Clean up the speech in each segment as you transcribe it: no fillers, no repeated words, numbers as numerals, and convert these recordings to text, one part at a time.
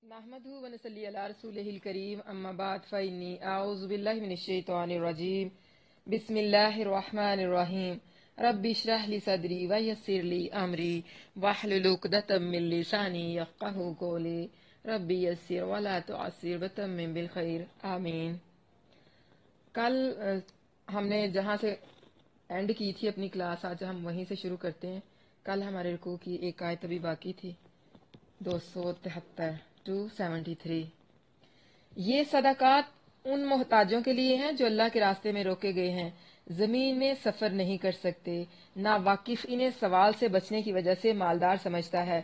नहमदुहु व नसल्ली अला रसूलिहिल करीम अम्मा बाद फ़इन्नी अऊज़ु बिल्लाहि मिनश शैतानिर रजीम बिस्मिल्लाहिर रहमानिर रहीम रब्बि इश्रह ली सदरी व यस्सिर ली अमरी वहलुल उक़दतम मिन लिसानी यफ़क़हू क़ौली रब्बि यस्सिर व ला तुअस्सिर वतम्मिम बिल खैर आमीन। कल हमने जहाँ से एंड की थी अपनी क्लास, आज हम वहीं से शुरू करते हैं। कल हमारे रुकू की एक आयत अभी बाकी थी, 273 to 73। ये सदाकात उन मोहताजों के लिए हैं जो अल्लाह के रास्ते में रोके गए हैं, जमीन में सफर नहीं कर सकते। ना वाकिफ इन्हें सवाल से बचने की वजह से मालदार समझता है।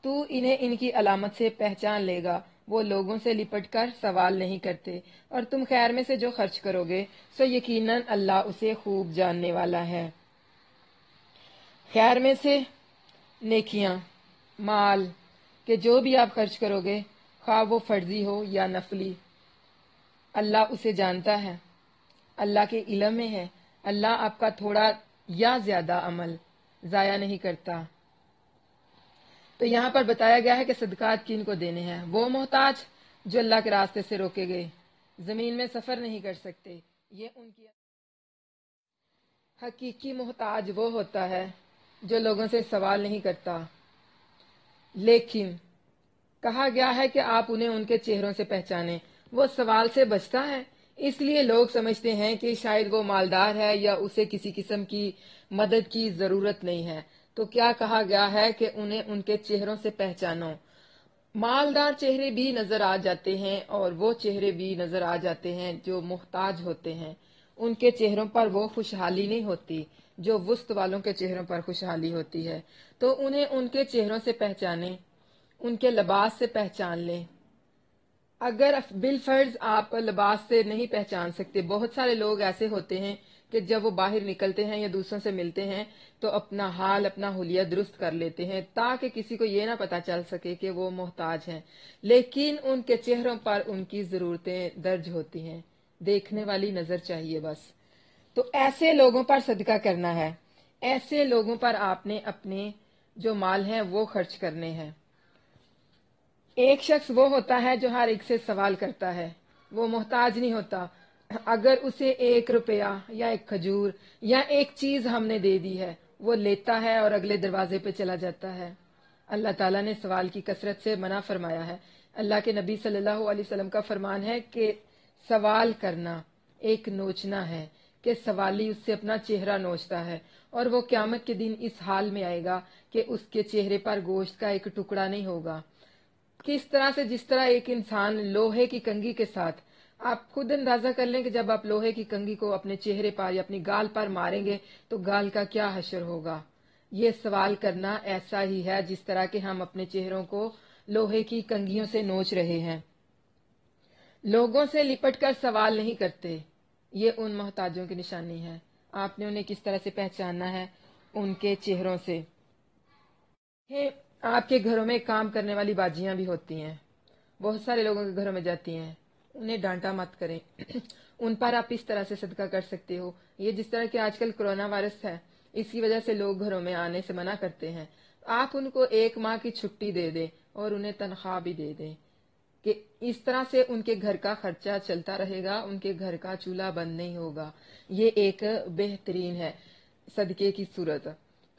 तू इन्हें इनकी अलामत से पहचान लेगा। वो लोगों से लिपट कर सवाल नहीं करते, और तुम खैर में से जो खर्च करोगे सो यकीनन अल्लाह उसे खूब जानने वाला है। खैर में से नेकियां, माल कि जो भी आप खर्च करोगे, खा वो फर्जी हो या नफली, अल्लाह उसे जानता है, अल्लाह के इल्म में है। अल्लाह आपका थोड़ा या ज्यादा अमल जाया नहीं करता। तो यहाँ पर बताया गया है कि सदकात किन को देने हैं। वो मोहताज जो अल्लाह के रास्ते से रोके गए, जमीन में सफर नहीं कर सकते। ये उनकी हकीकी मोहताज वो होता है जो लोगों से सवाल नहीं करता, लेकिन कहा गया है कि आप उन्हें उनके चेहरों से पहचानें। वो सवाल से बचता है, इसलिए लोग समझते हैं कि शायद वो मालदार है या उसे किसी किस्म की मदद की जरूरत नहीं है। तो क्या कहा गया है कि उन्हें उनके चेहरों से पहचानो। मालदार चेहरे भी नजर आ जाते हैं और वो चेहरे भी नजर आ जाते हैं जो मुहताज होते हैं। उनके चेहरों पर वो खुशहाली नहीं होती जो वुस्त वालों के चेहरों पर खुशहाली होती है। तो उन्हें उनके चेहरों से पहचाने, उनके लिबास से पहचान लें। अगर बिलफर्ज आप लिबास से नहीं पहचान सकते, बहुत सारे लोग ऐसे होते हैं कि जब वो बाहर निकलते हैं या दूसरों से मिलते हैं तो अपना हाल, अपना हुलिया दुरुस्त कर लेते हैं ताकि किसी को ये ना पता चल सके कि वो मोहताज हैं, लेकिन उनके चेहरों पर उनकी जरूरतें दर्ज होती हैं। देखने वाली नजर चाहिए बस। तो ऐसे लोगों पर सदका करना है। ऐसे लोगों पर आपने अपने जो माल हैं वो खर्च करने हैं। एक शख्स वो होता है जो हर एक से सवाल करता है, वो मोहताज नहीं होता। अगर उसे 1 रुपया या 1 खजूर या एक चीज हमने दे दी है, वो लेता है और अगले दरवाजे पे चला जाता है। अल्लाह ताला ने सवाल की कसरत से मना फरमाया है। अल्लाह के नबी सल्लल्लाहु अलैहि वसल्लम का फरमान है कि सवाल करना एक नोचना है, कि सवाली उससे अपना चेहरा नोचता है और वो क़यामत के दिन इस हाल में आएगा कि उसके चेहरे पर गोश्त का एक टुकड़ा नहीं होगा। किस तरह से, जिस तरह एक इंसान लोहे की कंघी के साथ, आप खुद अंदाजा कर लें कि जब आप लोहे की कंघी को अपने चेहरे पर या अपनी गाल पर मारेंगे तो गाल का क्या हशर होगा। ये सवाल करना ऐसा ही है जिस तरह के हम अपने चेहरों को लोहे की कंघियों से नोच रहे हैं। लोगों से लिपट कर सवाल नहीं करते, ये उन मोहताजों की निशानी है। आपने उन्हें किस तरह से पहचानना है, उनके चेहरों से। आपके घरों में काम करने वाली बाजियां भी होती हैं, बहुत सारे लोगों के घरों में जाती हैं, उन्हें डांटा मत करें। उन पर आप इस तरह से सदका कर सकते हो। ये जिस तरह के आजकल कोरोना वायरस है, इसकी वजह से लोग घरों में आने से मना करते हैं। आप उनको 1 माह की छुट्टी दे दें और उन्हें तनख्वाह भी दे दें कि इस तरह से उनके घर का खर्चा चलता रहेगा, उनके घर का चूल्हा बंद नहीं होगा। ये एक बेहतरीन है सदके की सूरत।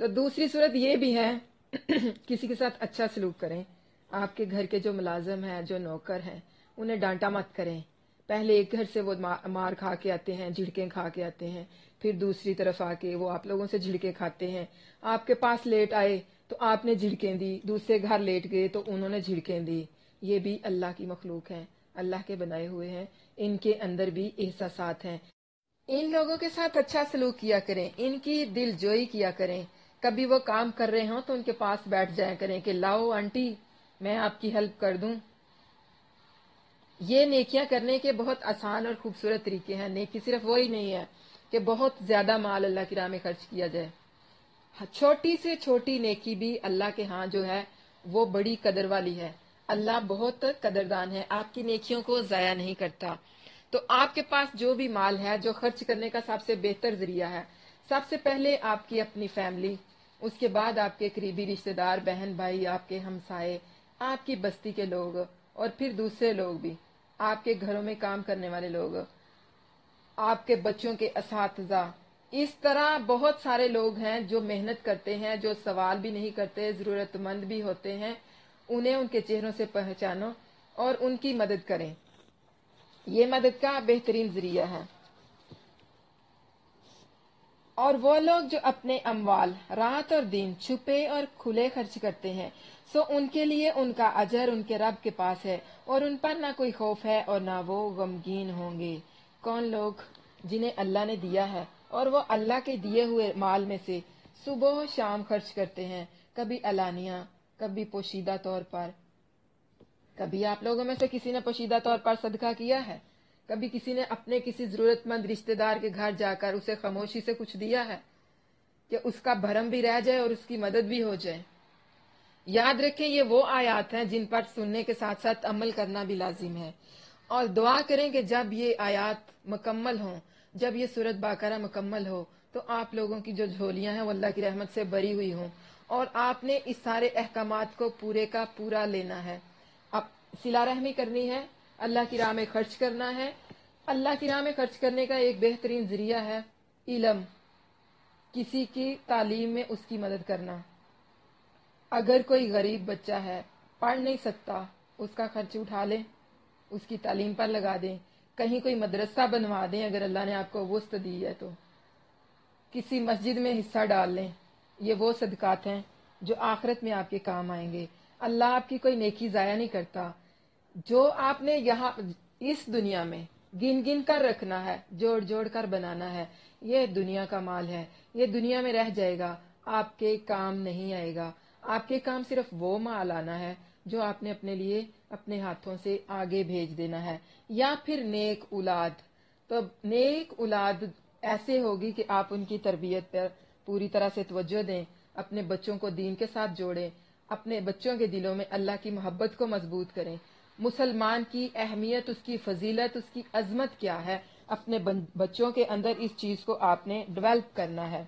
तो दूसरी सूरत ये भी है, किसी के साथ अच्छा सलूक करें। आपके घर के जो मुलाजिम हैं, जो नौकर हैं, उन्हें डांटा मत करें। पहले एक घर से वो मार खा के आते हैं, झिड़कें खा के आते हैं, फिर दूसरी तरफ आके वो आप लोगों से झिड़कें खाते हैं। आपके पास लेट आए तो आपने झिड़कें दी, दूसरे घर लेट गए तो उन्होंने झिड़कें दी। ये भी अल्लाह की मखलूक हैं, अल्लाह के बनाए हुए हैं, इनके अंदर भी एहसासात हैं। इन लोगों के साथ अच्छा सलूक किया करें, इनकी दिलजोई किया करें। कभी वो काम कर रहे हो तो उनके पास बैठ जाया करें कि लाओ आंटी मैं आपकी हेल्प कर दूं। ये नेकियां करने के बहुत आसान और खूबसूरत तरीके हैं। नेकी सिर्फ वही नहीं है कि बहुत ज्यादा माल अल्लाह की राह में खर्च किया जाए। छोटी से छोटी नेकी भी अल्लाह के यहाँ जो है वो बड़ी कदर वाली है। अल्लाह बहुत कदरदान है, आपकी नेकियों को जाया नहीं करता। तो आपके पास जो भी माल है, जो खर्च करने का सबसे बेहतर जरिया है, सबसे पहले आपकी अपनी फैमिली, उसके बाद आपके करीबी रिश्तेदार, बहन भाई, आपके हमसाए, आपकी बस्ती के लोग, اور پھر دوسرے لوگ بھی، آپ کے گھروں میں کام کرنے والے لوگ، آپ کے بچوں کے اساتذہ، اس طرح بہت سارے لوگ ہیں جو محنت کرتے ہیں، جو سوال بھی نہیں کرتے، ضرورت مند بھی ہوتے ہیں، انہیں ان کے چہروں سے پہچانو اور ان کی مدد کریں۔ یہ مدد کا بہترین ذریعہ ہے۔ اور وہ لوگ جو اپنے اموال رات اور دن چھپے اور کھلے خرچ کرتے ہیں، سو ان کے لیے ان کا اجر ان کے رب کے پاس ہے، اور ان پر نہ کوئی خوف ہے اور نہ وہ غمگین ہوں گے۔ کون لوگ؟ جنہیں اللہ نے دیا ہے اور وہ اللہ کے دیے ہوئے مال میں سے صبح و شام خرچ کرتے ہیں، کبھی علانیہ، کبھی پوشیدہ طور پر۔ کبھی آپ لوگوں میں سے کسی نے پوشیدہ طور پر صدقہ کیا ہے؟ کبھی کسی نے اپنے کسی ضرورت مند رشتہ دار کے گھر جا کر اسے خاموشی سے کچھ دیا ہے کہ اس کا بھرم بھی رہ جائے اور اس کی مدد بھی ہو جائے؟ یاد رکھیں، یہ وہ آیات ہیں جن پر سننے کے ساتھ ساتھ عمل کرنا بھی لازم ہے، اور دعا کریں کہ جب یہ آیات مکمل ہوں، جب یہ سورۃ بقرہ مکمل ہو، تو آپ لوگوں کی جو جھولیاں ہیں وہ اللہ کی رحمت سے بری ہوئی ہوں، اور آپ نے اس سارے احکامات کو پورے کا پورا لینا ہے۔ اب صلہ رحمی کرنی ہے، اللہ کی راہ میں خرچ کرنا ہے۔ اللہ کی راہ میں خرچ کرنے کا ایک بہترین ذریعہ ہے علم، کسی کی تعلیم میں اس کی مدد کرنا۔ اگر کوئی غریب بچہ ہے، پڑھ نہیں سکتا، اس کا خرچ اٹھا لیں، اس کی تعلیم پر لگا دیں، کہیں کوئی مدرسہ بنوا دیں اگر اللہ نے آپ کو وسعت دی ہے تو، کسی مسجد میں حصہ ڈال لیں۔ یہ وہ صدقات ہیں جو آخرت میں آپ کے کام آئیں گے۔ اللہ آپ کی کوئی نیکی ضائع نہیں کرتا۔ جو آپ نے یہاں اس دنیا میں گن گن کر رکھنا ہے، جوڑ جوڑ کر بنانا ہے، یہ دنیا کا مال ہے، یہ دنیا میں رہ جائے گا، آپ کے کام نہیں آئے گا۔ آپ کے کام صرف وہ مال آنا ہے جو آپ نے اپنے لیے اپنے ہاتھوں سے آگے بھیج دینا ہے، یا پھر نیک اولاد۔ تو نیک اولاد ایسے ہوگی کہ آپ ان کی تربیت پر پوری طرح سے توجہ دیں، اپنے بچوں کو دین کے ساتھ جوڑیں، اپنے بچوں کے دلوں میں اللہ کی محبت کو مضبوط کریں۔ مسلمان کی اہمیت، اس کی فضیلت، اس کی عظمت کیا ہے، اپنے بچوں کے اندر اس چیز کو آپ نے ڈیولپ کرنا ہے۔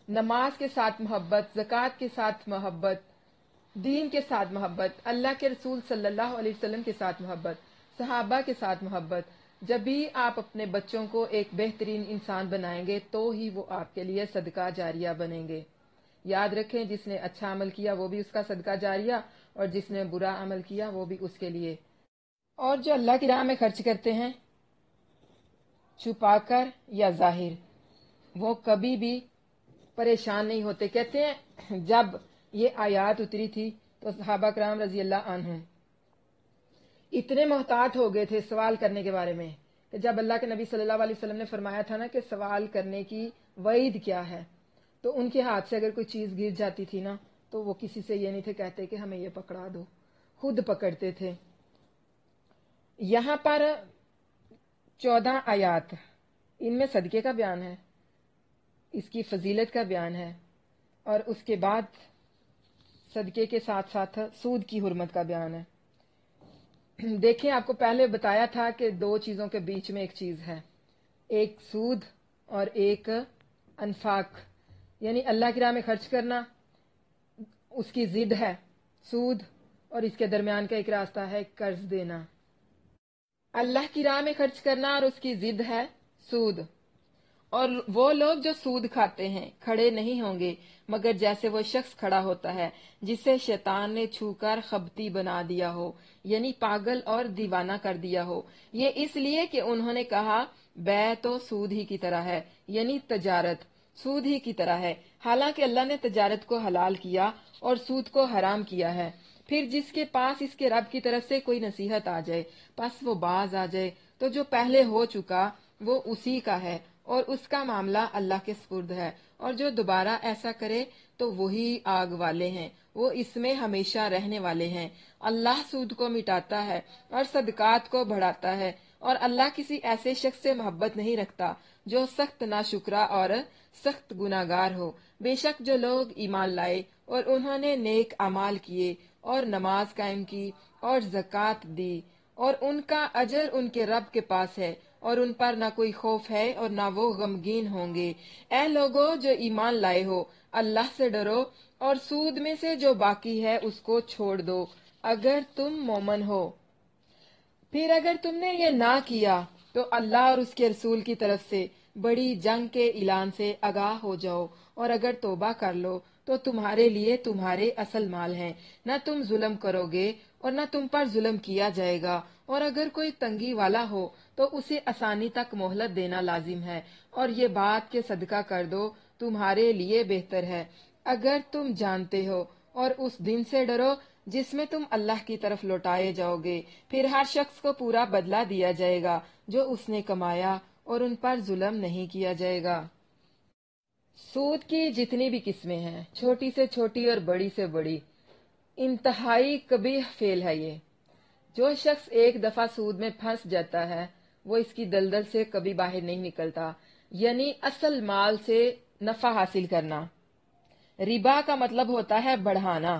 نماز کے ساتھ محبت، زکوٰۃ کے ساتھ محبت، دین کے ساتھ محبت، اللہ کے رسول صلی اللہ علیہ وسلم کے ساتھ محبت، صحابہ کے ساتھ محبت۔ جب بھی آپ اپنے بچوں کو ایک بہترین انسان بنائیں گے تو ہی وہ آپ کے لیے صدقہ جاریہ بنیں گے۔ یاد رکھیں، جس نے اچھا عمل کیا وہ بھی اس کا صدقہ جاریہ، اور جس نے برا عمل کیا وہ بھی اس کے لیے۔ اور جو اللہ کی راہ میں خرچ کرتے ہیں، چھپا کر یا ظاہر، وہ کبھی بھی پریشان نہیں ہوتے۔ کہتے ہیں جب یہ آیات اتری تھی تو صحابہ کرام رضی اللہ عنہم اتنے محتاط ہو گئے تھے سوال کرنے کے بارے میں، کہ جب اللہ کے نبی صلی اللہ علیہ وسلم نے فرمایا تھا نا کہ سوال کرنے کی وعید کیا ہے، تو ان کے ہاتھ سے اگر کوئی چیز گر جاتی تھی نا تو وہ کسی سے یہ نہیں تھے کہتے کہ ہمیں یہ پکڑا دو، خود پکڑتے تھے۔ یہاں پر 14 آیات، ان میں صدقے کا بیان ہے، اس کی فضیلت کا بیان ہے، اور اس کے بعد صدقے کے ساتھ ساتھ سود کی حرمت کا بیان ہے۔ دیکھیں، آپ کو پہلے بتایا تھا کہ دو چیزوں کے بیچ میں ایک چیز ہے، ایک سود اور ایک انفاق، یعنی اللہ کی راہ میں خرچ کرنا، اس کی ضد ہے سود، اور اس کے درمیان کا ایک راستہ ہے قرض دینا۔ اللہ کی راہ میں خرچ کرنا اور اس کی ضد ہے سود۔ اور وہ لوگ جو سود کھاتے ہیں کھڑے نہیں ہوں گے مگر جیسے وہ شخص کھڑا ہوتا ہے جسے شیطان نے چھو کر خبتی بنا دیا ہو، یعنی پاگل اور دیوانہ کر دیا ہو۔ یہ اس لیے کہ انہوں نے کہا بیع تو سود ہی کی طرح ہے، یعنی تجارت سود ہی کی طرح ہے، حالانکہ اللہ نے تجارت کو حلال کیا اور سود کو حرام کیا ہے۔ پھر جس کے پاس اس کے رب کی طرف سے کوئی نصیحت آ جائے، پس وہ باز آ جائے، تو جو پہلے ہو چکا وہ اسی کا ہے اور اس کا معاملہ اللہ کے سپرد ہے، اور جو دوبارہ ایسا کرے تو وہی آگ والے ہیں، وہ اس میں ہمیشہ رہنے والے ہیں۔ اللہ سود کو مٹاتا ہے اور صدقات کو بڑھاتا ہے، اور اللہ کسی ایسے شخص سے محبت نہیں رکھتا جو سخت ناشکرا اور سخت گناہگار ہو۔ بے شک جو لوگ ایمان لائے اور انہوں نے نیک اعمال کیے اور نماز قائم کی اور زکوٰۃ دی، اور ان کا اجر ان کے رب کے پاس ہے، اور ان پر نہ کوئی خوف ہے اور نہ وہ غمگین ہوں گے۔ اے لوگو جو ایمان لائے ہو، اللہ سے ڈرو اور سود میں سے جو باقی ہے اس کو چھوڑ دو، अगर तुम मोमन हो। फिर अगर तुमने ये ना किया तो अल्लाह और उसके रसूल की तरफ से बड़ी जंग के ऐलान से आगाह हो जाओ, और अगर तौबा कर लो तो तुम्हारे लिए तुम्हारे असल माल हैं, न तुम जुल्म करोगे और न तुम पर जुल्म किया जाएगा। और अगर कोई तंगी वाला हो तो उसे आसानी तक मोहलत देना लाजिम है, और ये बात के सदका कर दो, तुम्हारे लिए बेहतर है अगर तुम जानते हो। और उस दिन से डरो जिसमें तुम अल्लाह की तरफ लौटाए जाओगे, फिर हर शख्स को पूरा बदला दिया जाएगा जो उसने कमाया, और उन पर जुल्म नहीं किया जाएगा। सूद की जितनी भी किस्में हैं, छोटी से छोटी और बड़ी से बड़ी, इंतहाई कबीह फेल है ये। जो शख्स एक दफा सूद में फंस जाता है वो इसकी दलदल से कभी बाहर नहीं निकलता, यानी असल माल से नफा हासिल करना। रिबा का मतलब होता है बढ़ाना।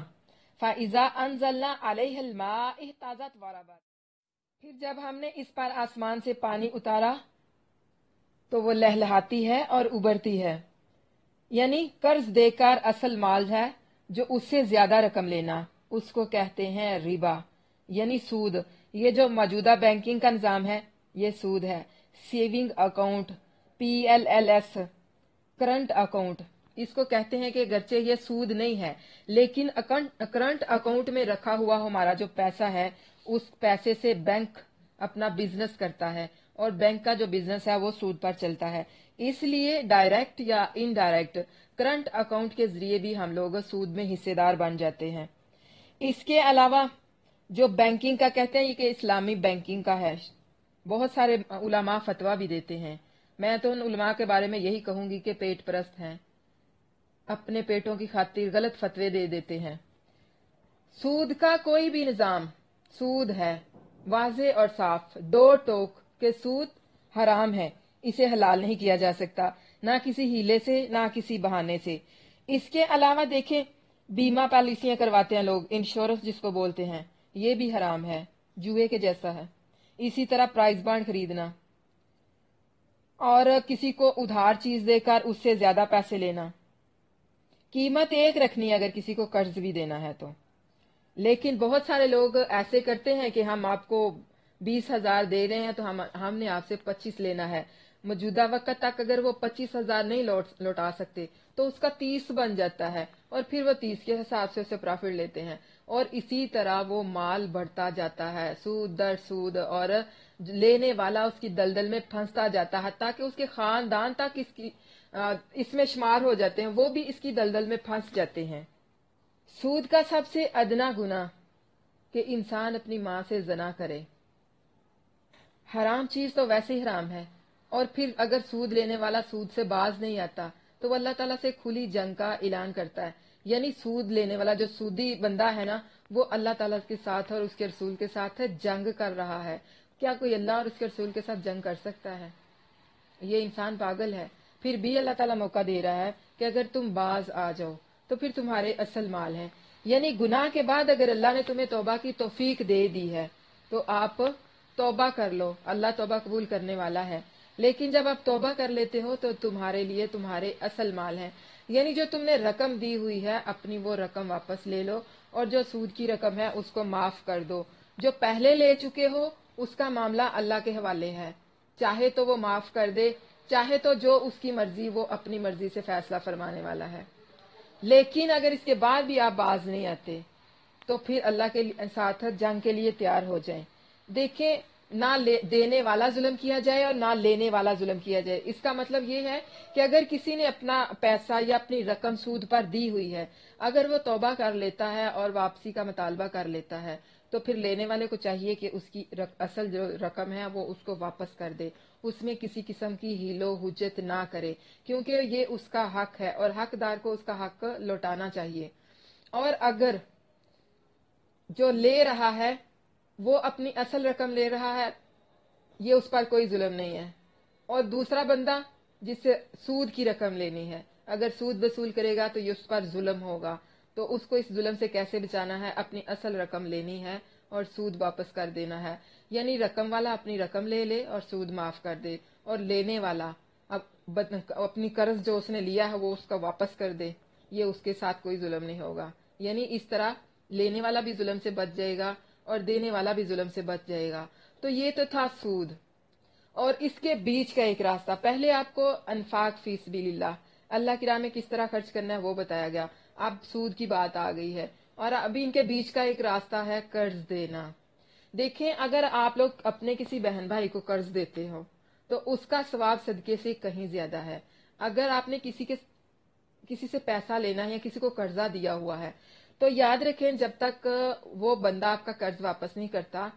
फाइजा अनजलना अलैहिल मा इहताजत वरबत। फिर जब हमने इस पर आसमान से पानी उतारा तो वो लहलहाती है और उबरती है, यानी कर्ज देकर असल माल है जो उससे ज्यादा रकम लेना, उसको कहते हैं रिबा यानी सूद। ये जो मौजूदा बैंकिंग का निजाम है ये सूद है। Saving account PLLS, current account, इसको कहते हैं कि गरचे ये सूद नहीं है, लेकिन करंट अकाउंट में रखा हुआ हमारा जो पैसा है उस पैसे से बैंक अपना बिजनेस करता है, और बैंक का जो बिजनेस है वो सूद पर चलता है। इसलिए डायरेक्ट या इनडायरेक्ट करंट अकाउंट के जरिए भी हम लोग सूद में हिस्सेदार बन जाते हैं। इसके अलावा जो बैंकिंग का कहते हैं ये कि इस्लामी बैंकिंग का है। बहुत सारे उलमा फतवा भी देते हैं। मैं तो उन उलमा के बारे में यही कहूंगी कि पेट परस्त हैं, अपने पेटों की खातिर गलत फतवे दे देते हैं। सूद का कोई भी निजाम सूद है, वाजे और साफ, दो टोक के सूद हराम है, इसे हलाल नहीं किया जा सकता, ना किसी हीले से ना किसी बहाने से। इसके अलावा देखें, बीमा पॉलिसियां करवाते हैं लोग, इंश्योरेंस जिसको बोलते हैं, ये भी हराम है, जुए के जैसा है। इसी तरह प्राइस बॉन्ड खरीदना और किसी को उधार चीज देकर उससे ज्यादा पैसे लेना, कीमत एक रखनी अगर किसी को कर्ज भी देना है तो। लेकिन बहुत सारे लोग ऐसे करते हैं कि हम आपको 20,000 दे रहे हैं तो हमने आपसे 25 लेना है। मौजूदा वक्त तक अगर वो 25,000 नहीं लौटा सकते तो उसका 30 बन जाता है, और फिर वो 30 के हिसाब से उससे प्रॉफिट लेते हैं, और इसी तरह वो माल बढ़ता जाता है, सूद दर सूद, और लेने वाला उसकी दलदल में फंसता जाता है ताकि उसके खानदान तक इसमें शुमार हो जाते हैं, वो भी इसकी दलदल में फंस जाते हैं। सूद का सबसे अदना गुना कि इंसान अपनी माँ से जना करे। हराम चीज तो वैसे ही हराम है, और फिर अगर सूद लेने वाला सूद से बाज नहीं आता तो वो अल्लाह ताला से खुली जंग का ऐलान करता है। यानी सूद लेने वाला जो सूदी बंदा है ना, वो अल्लाह ताला के साथ और उसके रसूल के साथ जंग कर रहा है। क्या कोई अल्लाह और उसके रसूल के साथ जंग कर सकता है? ये इंसान पागल है। फिर भी अल्लाह ताला मौका दे रहा है कि अगर तुम बाज आ जाओ तो फिर तुम्हारे असल माल हैं। यानी गुनाह के बाद अगर अल्लाह ने तुम्हें तौबा की तौफीक दे दी है तो आप तौबा कर लो, अल्लाह तौबा कबूल करने वाला है। लेकिन जब आप तौबा कर लेते हो तो तुम्हारे लिए तुम्हारे असल माल हैं, यानी जो तुमने रकम दी हुई है अपनी वो रकम वापस ले लो, और जो सूद की रकम है उसको माफ कर दो। जो पहले ले चुके हो उसका मामला अल्लाह के हवाले है, चाहे तो वो माफ कर दे, चाहे तो जो उसकी मर्जी वो अपनी मर्जी से फैसला फरमाने वाला है। लेकिन अगर इसके बाद भी आप बाज नहीं आते तो फिर अल्लाह के साथ जंग के लिए तैयार हो जाएं। देखें, ना देने वाला जुल्म किया जाए और ना लेने वाला जुल्म किया जाए। इसका मतलब ये है कि अगर किसी ने अपना पैसा या अपनी रकम सूद पर दी हुई है, अगर वो तौबा कर लेता है और वापसी का मुतालबा कर लेता है तो फिर लेने वाले को चाहिए कि उसकी असल जो रकम है वो उसको वापस कर दे, उसमें किसी किस्म की हीलो हुज्जत ना करे, क्योंकि ये उसका हक है और हकदार को उसका हक लौटाना चाहिए। और अगर जो ले रहा है वो अपनी असल रकम ले रहा है, ये उस पर कोई जुल्म नहीं है, और दूसरा बंदा जिससे सूद की रकम लेनी है अगर सूद वसूल करेगा तो ये उस पर जुल्म होगा। तो उसको इस जुल्म से कैसे बचाना है? अपनी असल रकम लेनी है और सूद वापस कर देना है। यानी रकम वाला अपनी रकम ले ले और सूद माफ कर दे, और लेने वाला अपनी कर्ज जो उसने लिया है वो उसका वापस कर दे, ये उसके साथ कोई जुल्म नहीं होगा। यानी इस तरह لینے والا بھی ظلم سے بچ جائے گا اور دینے والا بھی ظلم سے بچ جائے گا۔ تو یہ تو تھا سود، اور اس کے بیچ کا ایک راستہ، پہلے آپ کو انفاق فی سبیل اللہ، اللہ کی راہ میں کس طرح خرچ کرنا ہے وہ بتایا گیا، اب سود کی بات آ گئی ہے، اور ابھی ان کے بیچ کا ایک راستہ ہے قرض دینا۔ دیکھیں، اگر آپ لوگ اپنے کسی بہن بھائی کو قرض دیتے ہو تو اس کا ثواب صدقے سے کہیں زیادہ ہے۔ اگر آپ نے کسی سے پیسہ لینا ہے یا کسی کو قرضہ دیا ہوا ہے تو یاد رکھیں، جب تک وہ بندہ آپ کا قرض واپس نہیں کرتا،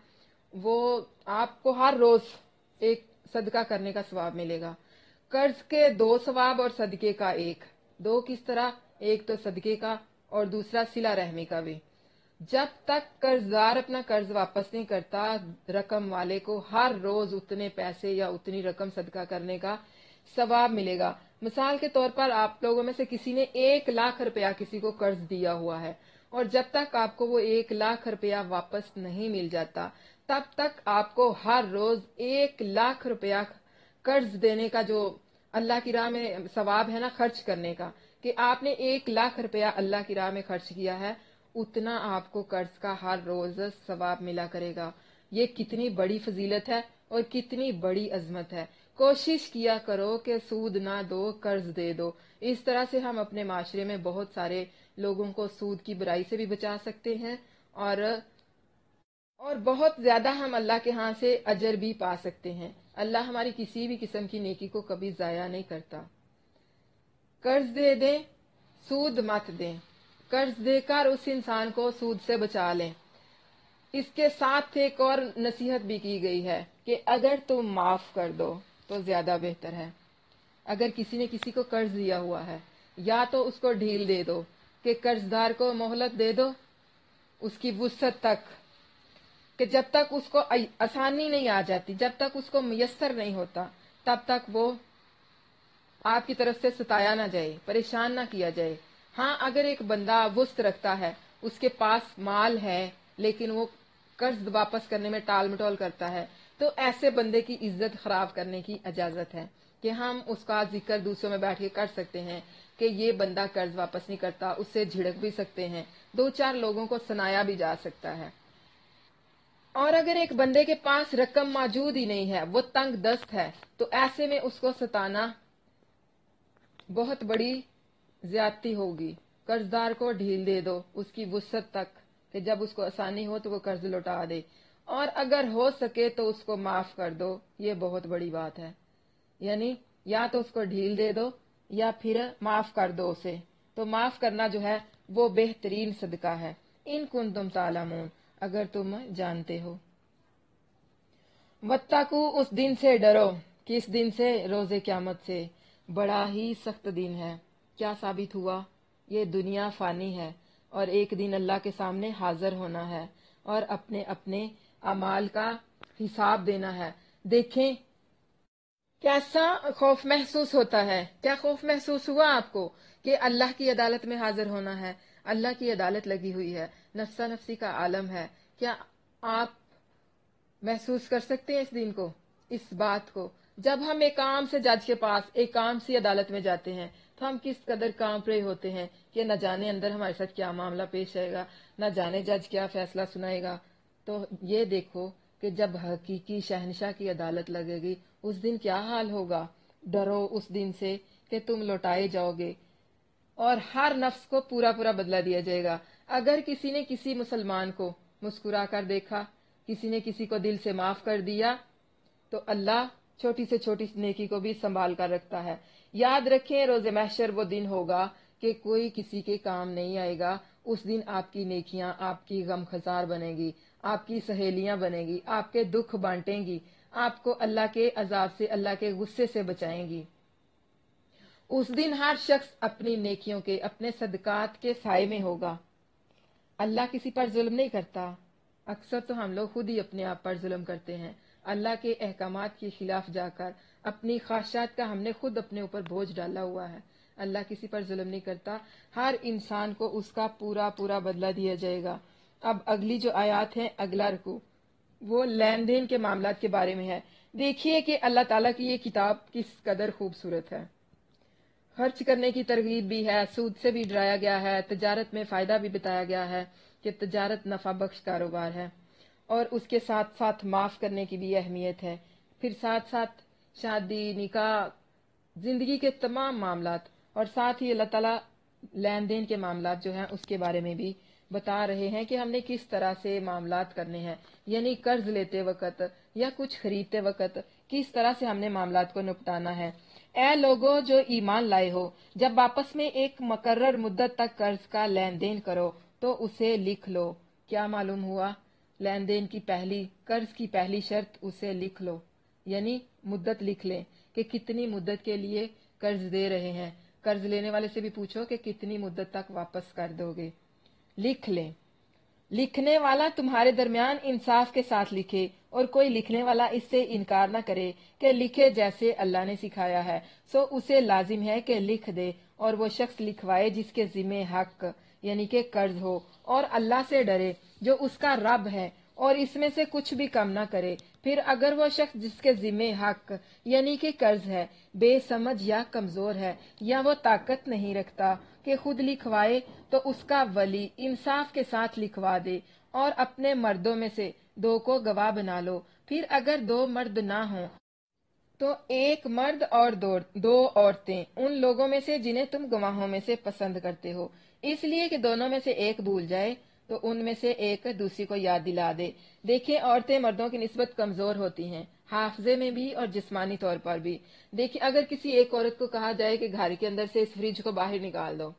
وہ آپ کو ہر روز ایک صدقہ کرنے کا ثواب ملے گا۔ قرض کے 2 ثواب اور صدقے کا 1، 2 کس طرح؟ ایک تو صدقے کا اور دوسرا صلہ رحمی کا بھی۔ جب تک قرضدار اپنا قرض واپس نہیں کرتا، رقم والے کو ہر روز اتنے پیسے یا اتنی رقم صدقہ کرنے کا ثواب ملے گا۔ مثال کے طور پر آپ لوگوں میں سے کسی نے 1,00,000 روپیہ کسی کو قرض دیا ہوا ہے، اور جب تک آپ کو وہ 1,00,000 روپیہ واپس نہیں مل جاتا، تب تک آپ کو ہر روز 1,00,000 روپیہ قرض دینے کا جو اللہ کی راہ میں ثواب ہے نا، خرچ کرنے کا، کہ آپ نے 1,00,000 روپیہ اللہ کی راہ میں خرچ کیا ہے، اتنا آپ کو قرض کا ہر روز ثواب ملا کرے گا۔ یہ کتنی بڑی فضیلت ہے اور کتنی بڑی عظمت ہے۔ کوشش کیا کرو کہ سود نہ دو، قرض دے دو۔ اس طرح سے ہم اپنے معاشرے میں بہت سارے لوگوں کو سود کی برائی سے بھی بچا سکتے ہیں، اور بہت زیادہ ہم اللہ کے ہاں سے اجر بھی پا سکتے ہیں۔ اللہ ہماری کسی بھی قسم کی نیکی کو کبھی ضائع نہیں کرتا۔ قرض دے دیں، سود مت دیں۔ قرض دے کر اس انسان کو سود سے بچا لیں۔ اس کے ساتھ ایک اور نصیحت بھی کی گئی ہے کہ اگر تم معاف کر دو تو زیادہ بہتر ہے۔ اگر کسی نے کسی کو قرض دیا ہوا ہے، یا تو اس کو ڈھیل دے دو، کہ قرضدار کو مہلت دے دو اس کی وسعت تک، کہ جب تک اس کو آسانی نہیں آ جاتی، جب تک اس کو میسر نہیں ہوتا، تب تک وہ آپ کی طرف سے ستایا نہ جائے، پریشان نہ کیا جائے۔ ہاں، اگر ایک بندہ وسط رکھتا ہے، اس کے پاس مال ہے لیکن وہ قرض واپس کرنے میں ٹال مٹول کرتا ہے، تو ایسے بندے کی عزت خراب کرنے کی اجازت ہے، کہ ہم اس کا ذکر دوسروں میں بیٹھ کے کر سکتے ہیں کہ یہ بندہ قرض واپس نہیں کرتا، اس سے جھڑک بھی سکتے ہیں، 2-4 لوگوں کو سنایا بھی جا سکتا ہے۔ اور اگر ایک بندے کے پاس رقم موجود ہی نہیں ہے، وہ تنگ دست ہے، تو ایسے میں اس کو ستانا بہت بڑی زیادتی ہوگی۔ قرضدار کو ڈھیل دے دو اس کی وسعت تک، کہ جب اس کو آسانی ہو تو وہ قرض لوٹا دے، اور اگر ہو سکے تو اس کو معاف کر دو، یہ بہت بڑی بات ہے۔ یعنی یا تو اس کو ڈھیل دے دو یا پھر معاف کر دو اسے، تو معاف کرنا جو ہے وہ بہترین صدقہ ہے۔ ان کنتم تعلمون، اگر تم جانتے ہو۔ واتقوا، اس دن سے ڈرو، کس دن سے؟ روز قیامت سے۔ بڑا ہی سخت دن ہے۔ کیا ثابت ہوا؟ یہ دنیا فانی ہے، اور ایک دن اللہ کے سامنے حاضر ہونا ہے اور اپنے اپنے اعمال کا حساب دینا ہے۔ دیکھیں کیسا خوف محسوس ہوتا ہے۔ کیا خوف محسوس ہوا آپ کو کہ اللہ کی عدالت میں حاضر ہونا ہے؟ اللہ کی عدالت لگی ہوئی ہے، نفسا نفسی کا عالم ہے۔ کیا آپ محسوس کر سکتے ہیں اس دن کو، اس بات کو؟ جب ہم ایک عام سے جج کے پاس، ایک عام سی عدالت میں جاتے ہیں تو ہم کس قدر کانپ رہے ہوتے ہیں کہ نہ جانے اندر ہمارے ساتھ کیا معاملہ پیش آئے گا، نہ جانے جج کیا فیصلہ سنائے گا۔ تو یہ دیکھو کہ جب حقیقی شہنشاہ کی عدالت لگے گی اس دن کیا حال ہوگا۔ ڈرو اس دن سے کہ تم لوٹائے جاؤ گے، اور ہر نفس کو پورا پورا بدلہ دیا جائے گا۔ اگر کسی نے کسی مسلمان کو مسکرا کر دیکھا، کسی نے کسی کو دل سے معاف کر دیا، تو اللہ چھوٹی سے چھوٹی نیکی کو بھی سنبھال کر رکھتا ہے۔ یاد رکھیں، روز محشر وہ دن ہوگا کہ کوئی کسی کے کام نہیں آئے گا۔ اس دن آپ کی نیکیاں آپ کی غم خزار بنے گی، آپ کی سہیلیاں بنے گی، آپ کے دکھ بانٹیں گی، آپ کو اللہ کے عذاب سے، اللہ کے غصے سے بچائیں گی۔ اس دن ہر شخص اپنی نیکیوں کے، اپنے صدقات کے سائے میں ہوگا۔ اللہ کسی پر ظلم نہیں کرتا۔ اکثر تو ہم لوگ خود ہی اپنے آپ پر ظلم کرتے ہیں، اللہ کے احکامات کے خلاف جا کر اپنی خواہشات کا ہم نے خود اپنے اوپر بوجھ ڈالا ہوا ہے۔ اللہ کسی پر ظلم نہیں کرتا، ہر انسان کو اس کا پورا پورا بدلہ دیا جائے گا۔ اب اگلی جو آیات ہیں، اگلا رکوع، وہ لین دین کے معاملات کے بارے میں ہے۔ دیکھیے کہ اللہ تعالیٰ کی یہ کتاب کس قدر خوبصورت ہے۔ خرچ کرنے کی ترغیب بھی ہے، سود سے بھی ڈرایا گیا ہے، تجارت میں فائدہ بھی بتایا گیا ہے، کہ तजारत नफा बख्श कारोबार है और उसके साथ साथ माफ करने की भी अहमियत है। फिर साथ साथ शादी, निकाह, जिंदगी के तमाम मामलात और साथ ही अल्लाह ताला लेन देन के मामलात जो हैं उसके बारे में भी बता रहे हैं कि हमने किस तरह से मामलात करने हैं, यानी कर्ज लेते वक्त या कुछ खरीदते वक्त किस तरह से हमने मामलात को निपटाना है। ऐ लोगों जो ईमान लाए हो, जब आपस में एक मुकर्रर मुद्दत तक कर्ज का लेन देन करो तो उसे लिख लो। क्या मालूम हुआ? लेन देन की कर्ज की पहली शर्त उसे लिख लो, यानी मुद्दत लिख लें कि कितनी मुद्दत के लिए कर्ज दे रहे हैं। कर्ज लेने वाले से भी पूछो कि कितनी मुद्दत तक वापस कर दोगे। लिख लें। लिखने वाला तुम्हारे दरमियान इंसाफ के साथ लिखे और कोई लिखने वाला इससे इनकार न करे कि लिखे जैसे अल्लाह ने सिखाया है, सो उसे लाजिम है कि लिख दे और वो शख्स लिखवाए जिसके जिम्मे हक यानी कि कर्ज हो और अल्लाह से डरे जो उसका रब है और इसमें से कुछ भी कम न करे। फिर अगर वो शख्स जिसके जिम्मे हक यानी कि कर्ज है बेसमझ या कमजोर है या वो ताकत नहीं रखता कि खुद लिखवाए, तो उसका वली इंसाफ के साथ लिखवा दे और अपने मर्दों में से 2 को गवाह बना लो। फिर अगर 2 मर्द ना हो तो 1 मर्द और 2 औरतें उन लोगों में से जिन्हें तुम गवाहों में से पसंद करते हो, इसलिए कि दोनों में से एक भूल जाए तो उनमें से एक दूसरी को याद दिला दे। देखिए, औरतें मर्दों की निस्बत कमजोर होती हैं, हाफजे में भी और जिस्मानी तौर पर भी। देखिए, अगर किसी एक औरत को कहा जाए कि घर के अंदर से इस फ्रिज को बाहर निकाल दो,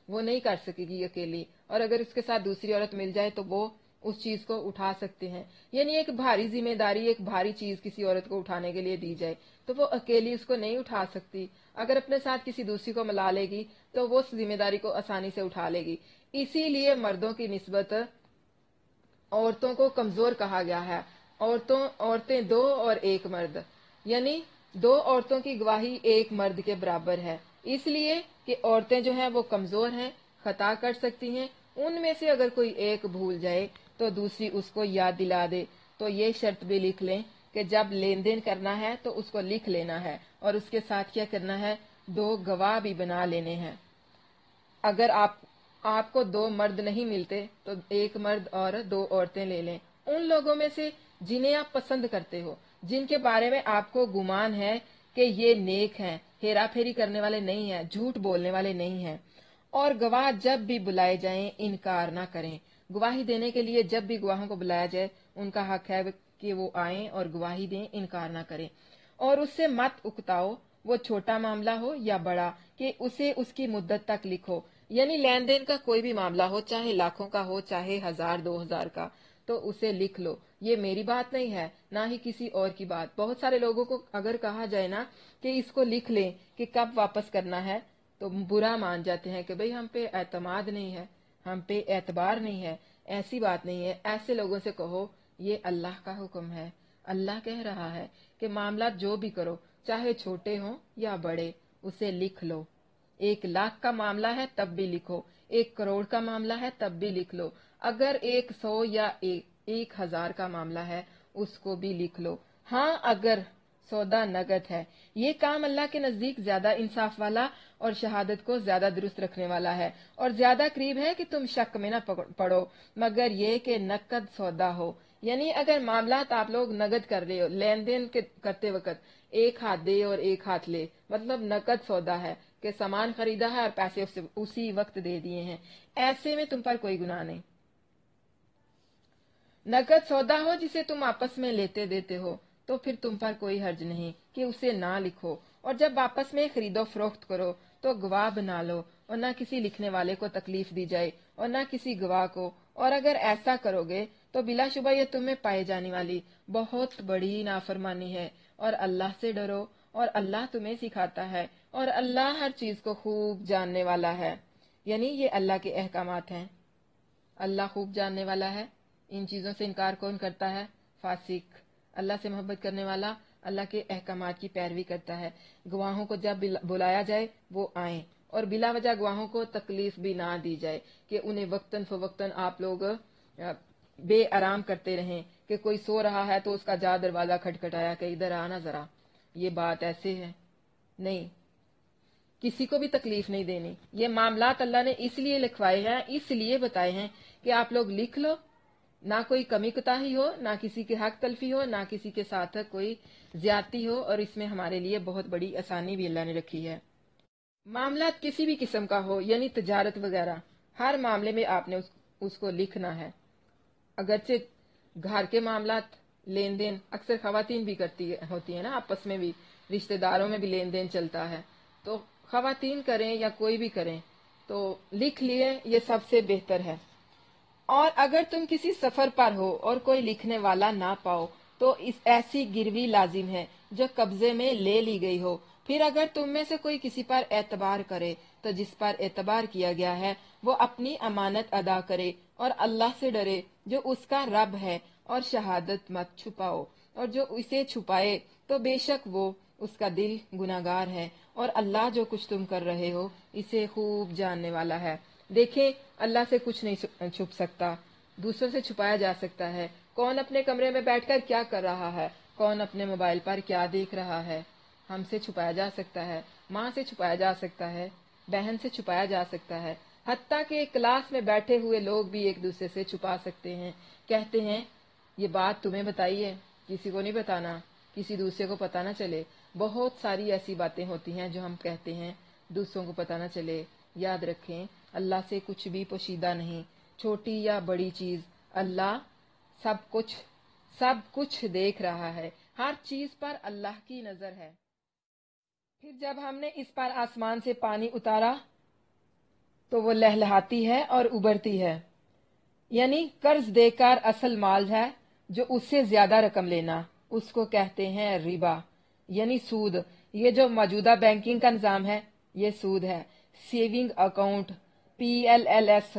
वो नहीं कर सकेगी अकेली, और अगर उसके साथ दूसरी औरत मिल जाए तो वो उस चीज को उठा सकते हैं। यानी एक भारी जिम्मेदारी, एक भारी चीज किसी औरत को उठाने के लिए दी जाए तो वो अकेली उसको नहीं उठा सकती। अगर अपने साथ किसी दूसरी को मिला लेगी तो वो उस जिम्मेदारी को आसानी से उठा लेगी। इसीलिए मर्दों की निस्बत औरतों को कमजोर कहा गया है। औरतें 2 और 1 मर्द, यानी 2 औरतों की गवाही 1 मर्द के बराबर है, इसलिए कि औरतें जो हैं वो कमजोर हैं, खता कर सकती हैं। उनमें से अगर कोई एक भूल जाए तो दूसरी उसको याद दिला दे। तो ये शर्त भी लिख लें कि जब लेन देन करना है तो उसको लिख लेना है और उसके साथ क्या करना है, 2 गवाह भी बना लेने हैं। अगर आपको 2 मर्द नहीं मिलते तो 1 मर्द और 2 औरतें ले लें, उन लोगों में से जिन्हें आप पसंद करते हो, जिनके बारे में आपको गुमान है कि ये नेक हैं, हेरा फेरी करने वाले नहीं हैं, झूठ बोलने वाले नहीं हैं। और गवाह जब भी बुलाए जाएं इनकार ना करें। गवाही देने के लिए जब भी गवाहों को बुलाया जाए उनका हक है कि वो आएं और गवाही दें, इनकार ना करें। और उससे मत उकताओ, वो छोटा मामला हो या बड़ा, कि उसे उसकी मुद्दत तक लिखो। यानी लेन देन का कोई भी मामला हो, चाहे लाखों का हो, चाहे 1000-2000 का, तो उसे लिख लो। ये मेरी बात नहीं है, ना ही किसी और की बात। बहुत सारे लोगों को अगर कहा जाए ना कि इसको लिख लें कि कब वापस करना है, तो बुरा मान जाते हैं कि भाई हम पे एतमाद नहीं है, हम पे एतबार नहीं है। ऐसी बात नहीं है। ऐसे लोगों से कहो ये अल्लाह का हुक्म है। अल्लाह कह रहा है कि मामला जो भी करो, चाहे छोटे हों या बड़े, उसे लिख लो। 1 लाख का मामला है तब भी लिखो, 1 करोड़ का मामला है तब भी लिख लो, अगर 100 या 1000 का मामला है उसको भी लिख लो। हाँ, अगर सौदा नगद है। ये काम अल्लाह के नजदीक ज्यादा इंसाफ वाला और शहादत को ज्यादा दुरुस्त रखने वाला है और ज्यादा करीब है कि तुम शक में न पड़ो, मगर ये कि नकद सौदा हो। यानी अगर मामलात आप लोग नगद कर रहे हो, लेन देन करते वक्त 1 हाथ दे और 1 हाथ ले, मतलब नकद सौदा है कि सामान खरीदा है और पैसे उसी वक्त दे दिए हैं, ऐसे में तुम पर कोई गुनाह नहीं। नकद सौदा हो जिसे तुम आपस में लेते देते हो तो फिर तुम पर कोई हर्ज नहीं कि उसे ना लिखो। और जब आपस में खरीदो फरोख्त करो तो गवाह बना लो और न किसी लिखने वाले को तकलीफ दी जाए और न किसी गवाह को। और अगर ऐसा करोगे तो बिलाशुबा ये तुम्हें पाए जाने वाली बहुत बड़ी नाफरमानी है। और अल्लाह से डरो और अल्लाह तुम्हें सिखाता है और अल्लाह हर चीज को खूब जानने वाला है। यानी ये अल्लाह के अहकामात हैं, अल्लाह खूब जानने वाला है। इन चीजों से इनकार कौन करता है? फासिक। अल्लाह से मोहब्बत करने वाला अल्लाह के अहकामात की पैरवी करता है। गवाहों को जब बुलाया जाए वो आए और बिला वजह गवाहों को तकलीफ भी ना दी जाए कि उन्हें वक्तन फवक्तन आप लोग बेआराम करते रहें कि कोई सो रहा है तो उसका जा दरवाजा खटखटाया कि इधर आना जरा। ये बात ऐसे है नहीं, किसी को भी तकलीफ नहीं देनी। ये मामलात अल्लाह ने इसलिए लिखवाए हैं, इसलिए बताए हैं कि आप लोग लिख लो, ना कोई कमी कुताही हो, ना किसी के हक तलफी हो, ना किसी के साथ कोई ज्यादती हो। और इसमें हमारे लिए बहुत बड़ी आसानी भी अल्लाह ने रखी है। मामला किसी भी किस्म का हो, यानी तजारत वगैरह, हर मामले में आपने उसको लिखना है। अगरचे घर के मामलात, लेन देन अक्सर खवातीन भी होती है ना, आपस में भी, रिश्तेदारों में भी लेन देन चलता है, तो खवातीन करें या कोई भी करें तो लिख लिए, ये सबसे बेहतर है। और अगर तुम किसी सफर पर हो और कोई लिखने वाला ना पाओ तो इस ऐसी गिरवी लाजिम है जो कब्जे में ले ली गई हो। फिर अगर तुम में से कोई किसी पर एतबार करे तो जिस पर एतबार किया गया है वो अपनी अमानत अदा करे और अल्लाह से डरे जो उसका रब है, और शहादत मत छुपाओ, और जो इसे छुपाए तो बेशक वो उसका दिल गुनाहगार है, और अल्लाह जो कुछ तुम कर रहे हो इसे खूब जानने वाला है। देखें, अल्लाह से कुछ नहीं छुप सकता, दूसरों से छुपाया जा सकता है। कौन अपने कमरे में बैठकर क्या कर रहा है, कौन अपने मोबाइल पर क्या देख रहा है, हमसे छुपाया जा सकता है, माँ से छुपाया जा सकता है, बहन से छुपाया जा सकता है, हत्ता कि क्लास में बैठे हुए लोग भी एक दूसरे से छुपा सकते हैं। कहते हैं ये बात तुम्हें बताई है, किसी को नहीं बताना, किसी दूसरे को पता ना चले। बहुत सारी ऐसी बातें होती हैं जो हम कहते हैं दूसरों को पता ना चले। याद रखें, अल्लाह से कुछ भी पोशीदा नहीं, छोटी या बड़ी चीज, अल्लाह सब कुछ देख रहा है, हर चीज पर अल्लाह की नजर है। फिर जब हमने इस पर आसमान से पानी उतारा तो वो लहलहाती है और उबरती है, यानी कर्ज देकर असल माल है जो उससे ज्यादा रकम लेना, उसको कहते हैं रिबा, यानी सूद। ये जो मौजूदा बैंकिंग का निजाम है ये सूद है। Saving account, PLLS,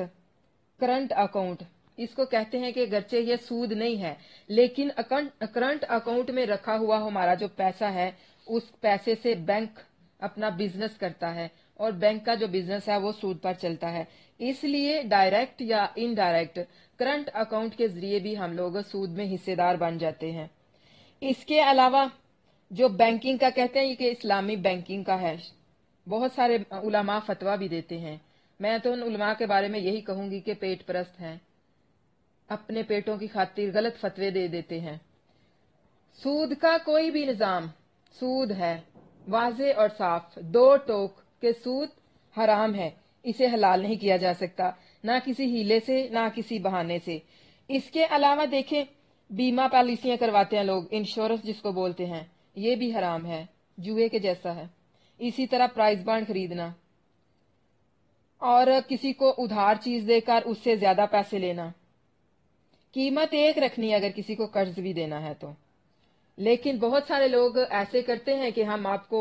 current account, इसको कहते हैं कि गरचे ये सूद नहीं है, लेकिन करंट अकाउंट में रखा हुआ हमारा जो पैसा है उस पैसे से बैंक अपना बिजनेस करता है, और बैंक का जो बिजनेस है वो सूद पर चलता है। इसलिए डायरेक्ट या इनडायरेक्ट करंट अकाउंट के जरिए भी हम लोग सूद में हिस्सेदार बन जाते हैं। इसके अलावा जो बैंकिंग का कहते हैं कि इस्लामी बैंकिंग का है, बहुत सारे उलमा फतवा भी देते हैं। मैं तो उन उलमा के बारे में यही कहूंगी कि पेट परस्त हैं, अपने पेटों की खातिर गलत फतवे दे देते हैं। सूद का कोई भी निजाम सूद है, वाजे और साफ, दो टोक के सूद हराम है, इसे हलाल नहीं किया जा सकता, ना किसी हीले से ना किसी बहाने से। इसके अलावा देखें, बीमा पॉलिसियां करवाते हैं लोग, इंश्योरेंस जिसको बोलते हैं, ये भी हराम है, जुए के जैसा है। इसी तरह प्राइज बॉन्ड खरीदना और किसी को उधार चीज देकर उससे ज्यादा पैसे लेना, कीमत एक रखनी अगर किसी को कर्ज भी देना है तो। लेकिन बहुत सारे लोग ऐसे करते हैं कि हम आपको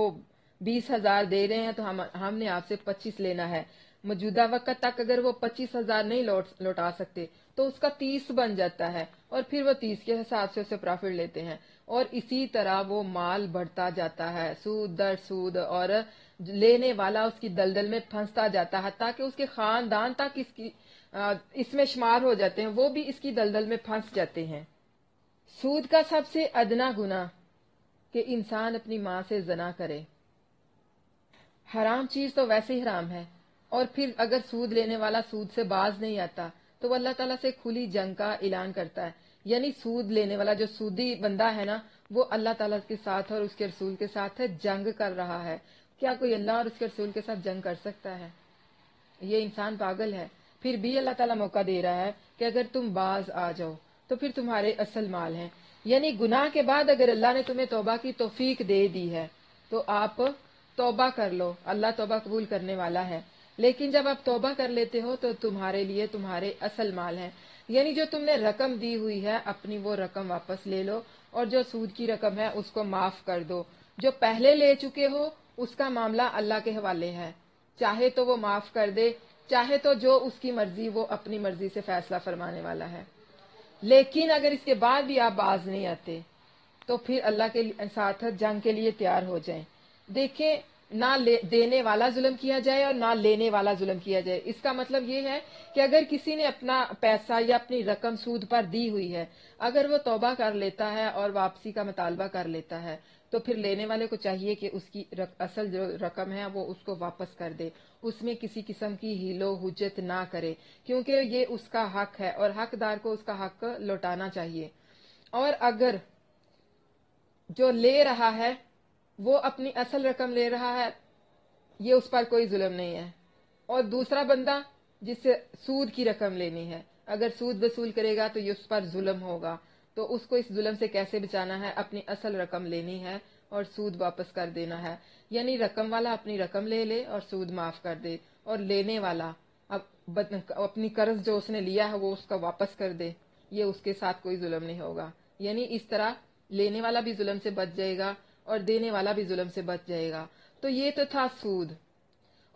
20,000 दे रहे हैं तो हमने आपसे 25 लेना है। मौजूदा वक्त तक अगर वो 25,000 नहीं लौटा सकते तो उसका 30 बन जाता है, और फिर वो 30 के हिसाब से उससे प्रॉफिट लेते हैं, और इसी तरह वो माल बढ़ता जाता है, सूद दर सूद, और लेने वाला उसकी दलदल में फंसता जाता है, ताकि उसके खानदान तक इसमें शुमार हो जाते हैं, वो भी इसकी दलदल में फंस जाते हैं। सूद का सबसे अदना गुनाह कि इंसान अपनी माँ से जना करे। हराम चीज तो वैसे ही हराम है, और फिर अगर सूद लेने वाला सूद से बाज नहीं आता तो वो अल्लाह ताला से खुली जंग का ऐलान करता है। यानी सूद लेने वाला जो सूदी बंदा है ना, वो अल्लाह ताला के साथ और उसके रसूल के साथ जंग कर रहा है। क्या कोई अल्लाह और उसके रसूल के साथ जंग कर सकता है? ये इंसान पागल है। फिर भी अल्लाह ताला मौका दे रहा है कि अगर तुम बाज आ जाओ तो फिर तुम्हारे असल माल हैं। यानी गुनाह के बाद अगर अल्लाह ने तुम्हें तौबा की तौफीक दे दी है तो आप तौबा कर लो, अल्लाह तौबा कबूल करने वाला है। लेकिन जब आप तौबा कर लेते हो तो तुम्हारे लिए तुम्हारे असल माल है, यानी जो तुमने रकम दी हुई है अपनी वो रकम वापस ले लो, और जो सूद की रकम है उसको माफ कर दो। जो पहले ले चुके हो उसका मामला अल्लाह के हवाले है, चाहे तो वो माफ कर दे, चाहे तो जो उसकी मर्जी, वो अपनी मर्जी से फैसला फरमाने वाला है। लेकिन अगर इसके बाद भी आप बाज नहीं आते तो फिर अल्लाह के साथ जंग के लिए तैयार हो जाएं। देखें, نہ دینے والا ظلم کیا جائے اور نہ لینے والا ظلم کیا جائے۔ اس کا مطلب یہ ہے کہ اگر کسی نے اپنا پیسہ یا اپنی رقم سود پر دی ہوئی ہے، اگر وہ توبہ کر لیتا ہے اور واپسی کا مطالبہ کر لیتا ہے تو پھر لینے والے کو چاہیے کہ اس کی اصل جو رقم ہے وہ اس کو واپس کر دے، اس میں کسی قسم کی ہیل و حجت نہ کرے، کیونکہ یہ اس کا حق ہے اور حقدار کو اس کا حق لوٹانا چاہیے۔ اور اگر جو لے رہا ہے وہ اپنی اصل رقم لے رہا ہے، یہ اس پر کوئی ظلم نہیں ہے، اور دوسرا بندہ جس سے سود کی رقم لینی ہے، اگر سود وصول کرے گا تو یہ اس پر ظلم ہوگا، تو اس کو اس ظلم سے کیسے بچانا ہے؟ اپنی اصل رقم لینی ہے اور سود واپس کر دینا ہے، یعنی رقم والا اپنی رقم لے لے اور سود معاف کر دے، اور لینے والا اپنی قرض جو اس نے لیا ہے وہ اس کا واپس کر دے، یہ اس کے ساتھ کوئی ظلم نہیں ہوگا۔ یعنی اس طرح لینے والا بھی ظلم سے بچ جائے گا اور دینے والا بھی ظلم سے بچ جائے گا۔ تو یہ تو تھا سود،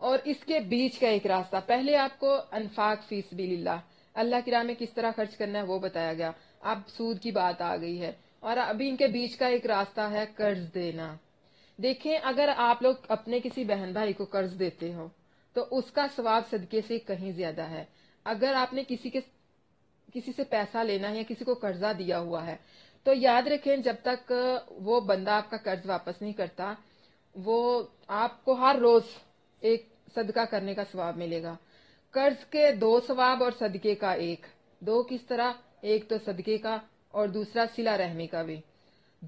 اور اس کے بیچ کا ایک راستہ، پہلے آپ کو انفاق فی سبیل اللہ، اللہ کی راہ میں کس طرح خرچ کرنا ہے وہ بتایا گیا، اب سود کی بات آ گئی ہے، اور ابھی ان کے بیچ کا ایک راستہ ہے قرض دینا۔ دیکھیں، اگر آپ لوگ اپنے کسی بہن بھائی کو قرض دیتے ہو تو اس کا ثواب صدقے سے کہیں زیادہ ہے۔ اگر آپ نے کسی سے پیسہ لینا ہے یا کسی کو قرضہ دیا ہوا ہے تو یاد رکھیں، جب تک وہ بندہ آپ کا قرض واپس نہیں کرتا، وہ آپ کو ہر روز ایک صدقہ کرنے کا ثواب ملے گا۔ قرض کے 2 ثواب اور صدقے کا 1، 2 کس طرح؟ ایک تو صدقے کا اور دوسرا صلہ رحمی کا بھی۔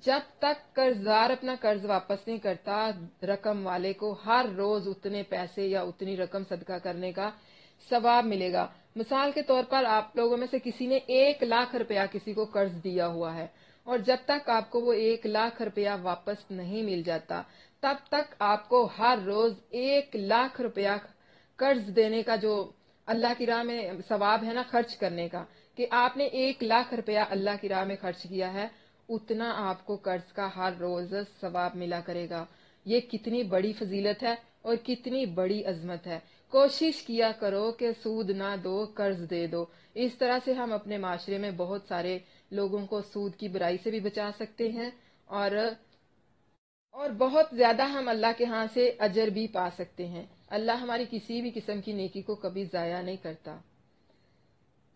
جب تک قرضدار اپنا قرض واپس نہیں کرتا، رقم والے کو ہر روز اتنے پیسے یا اتنی رقم صدقہ کرنے کا ثواب ملے گا۔ مثال کے طور پر آپ لوگوں میں سے کسی نے 1 لاکھ روپیہ کسی کو قرض دیا ہوا ہے، اور جب تک آپ کو وہ 1 لاکھ روپیہ واپس نہیں مل جاتا تب تک آپ کو ہر روز 1 لاکھ روپیہ قرض دینے کا جو اللہ کی راہ میں ثواب ہے نا، خرچ کرنے کا، کہ آپ نے 1 لاکھ روپیہ اللہ کی راہ میں خرچ کیا ہے، اتنا آپ کو قرض کا ہر روز ثواب ملا کرے گا۔ یہ کتنی بڑی فضیلت ہے اور کتنی بڑی عظمت ہے۔ کوشش کیا کرو کہ سود نہ دو، قرض دے دو۔ اس طرح سے ہم اپنے معاشرے میں بہت سارے لوگوں کو سود کی برائی سے بھی بچا سکتے ہیں، اور بہت زیادہ ہم اللہ کے ہاں سے اجر بھی پا سکتے ہیں۔ اللہ ہماری کسی بھی قسم کی نیکی کو کبھی ضائع نہیں کرتا۔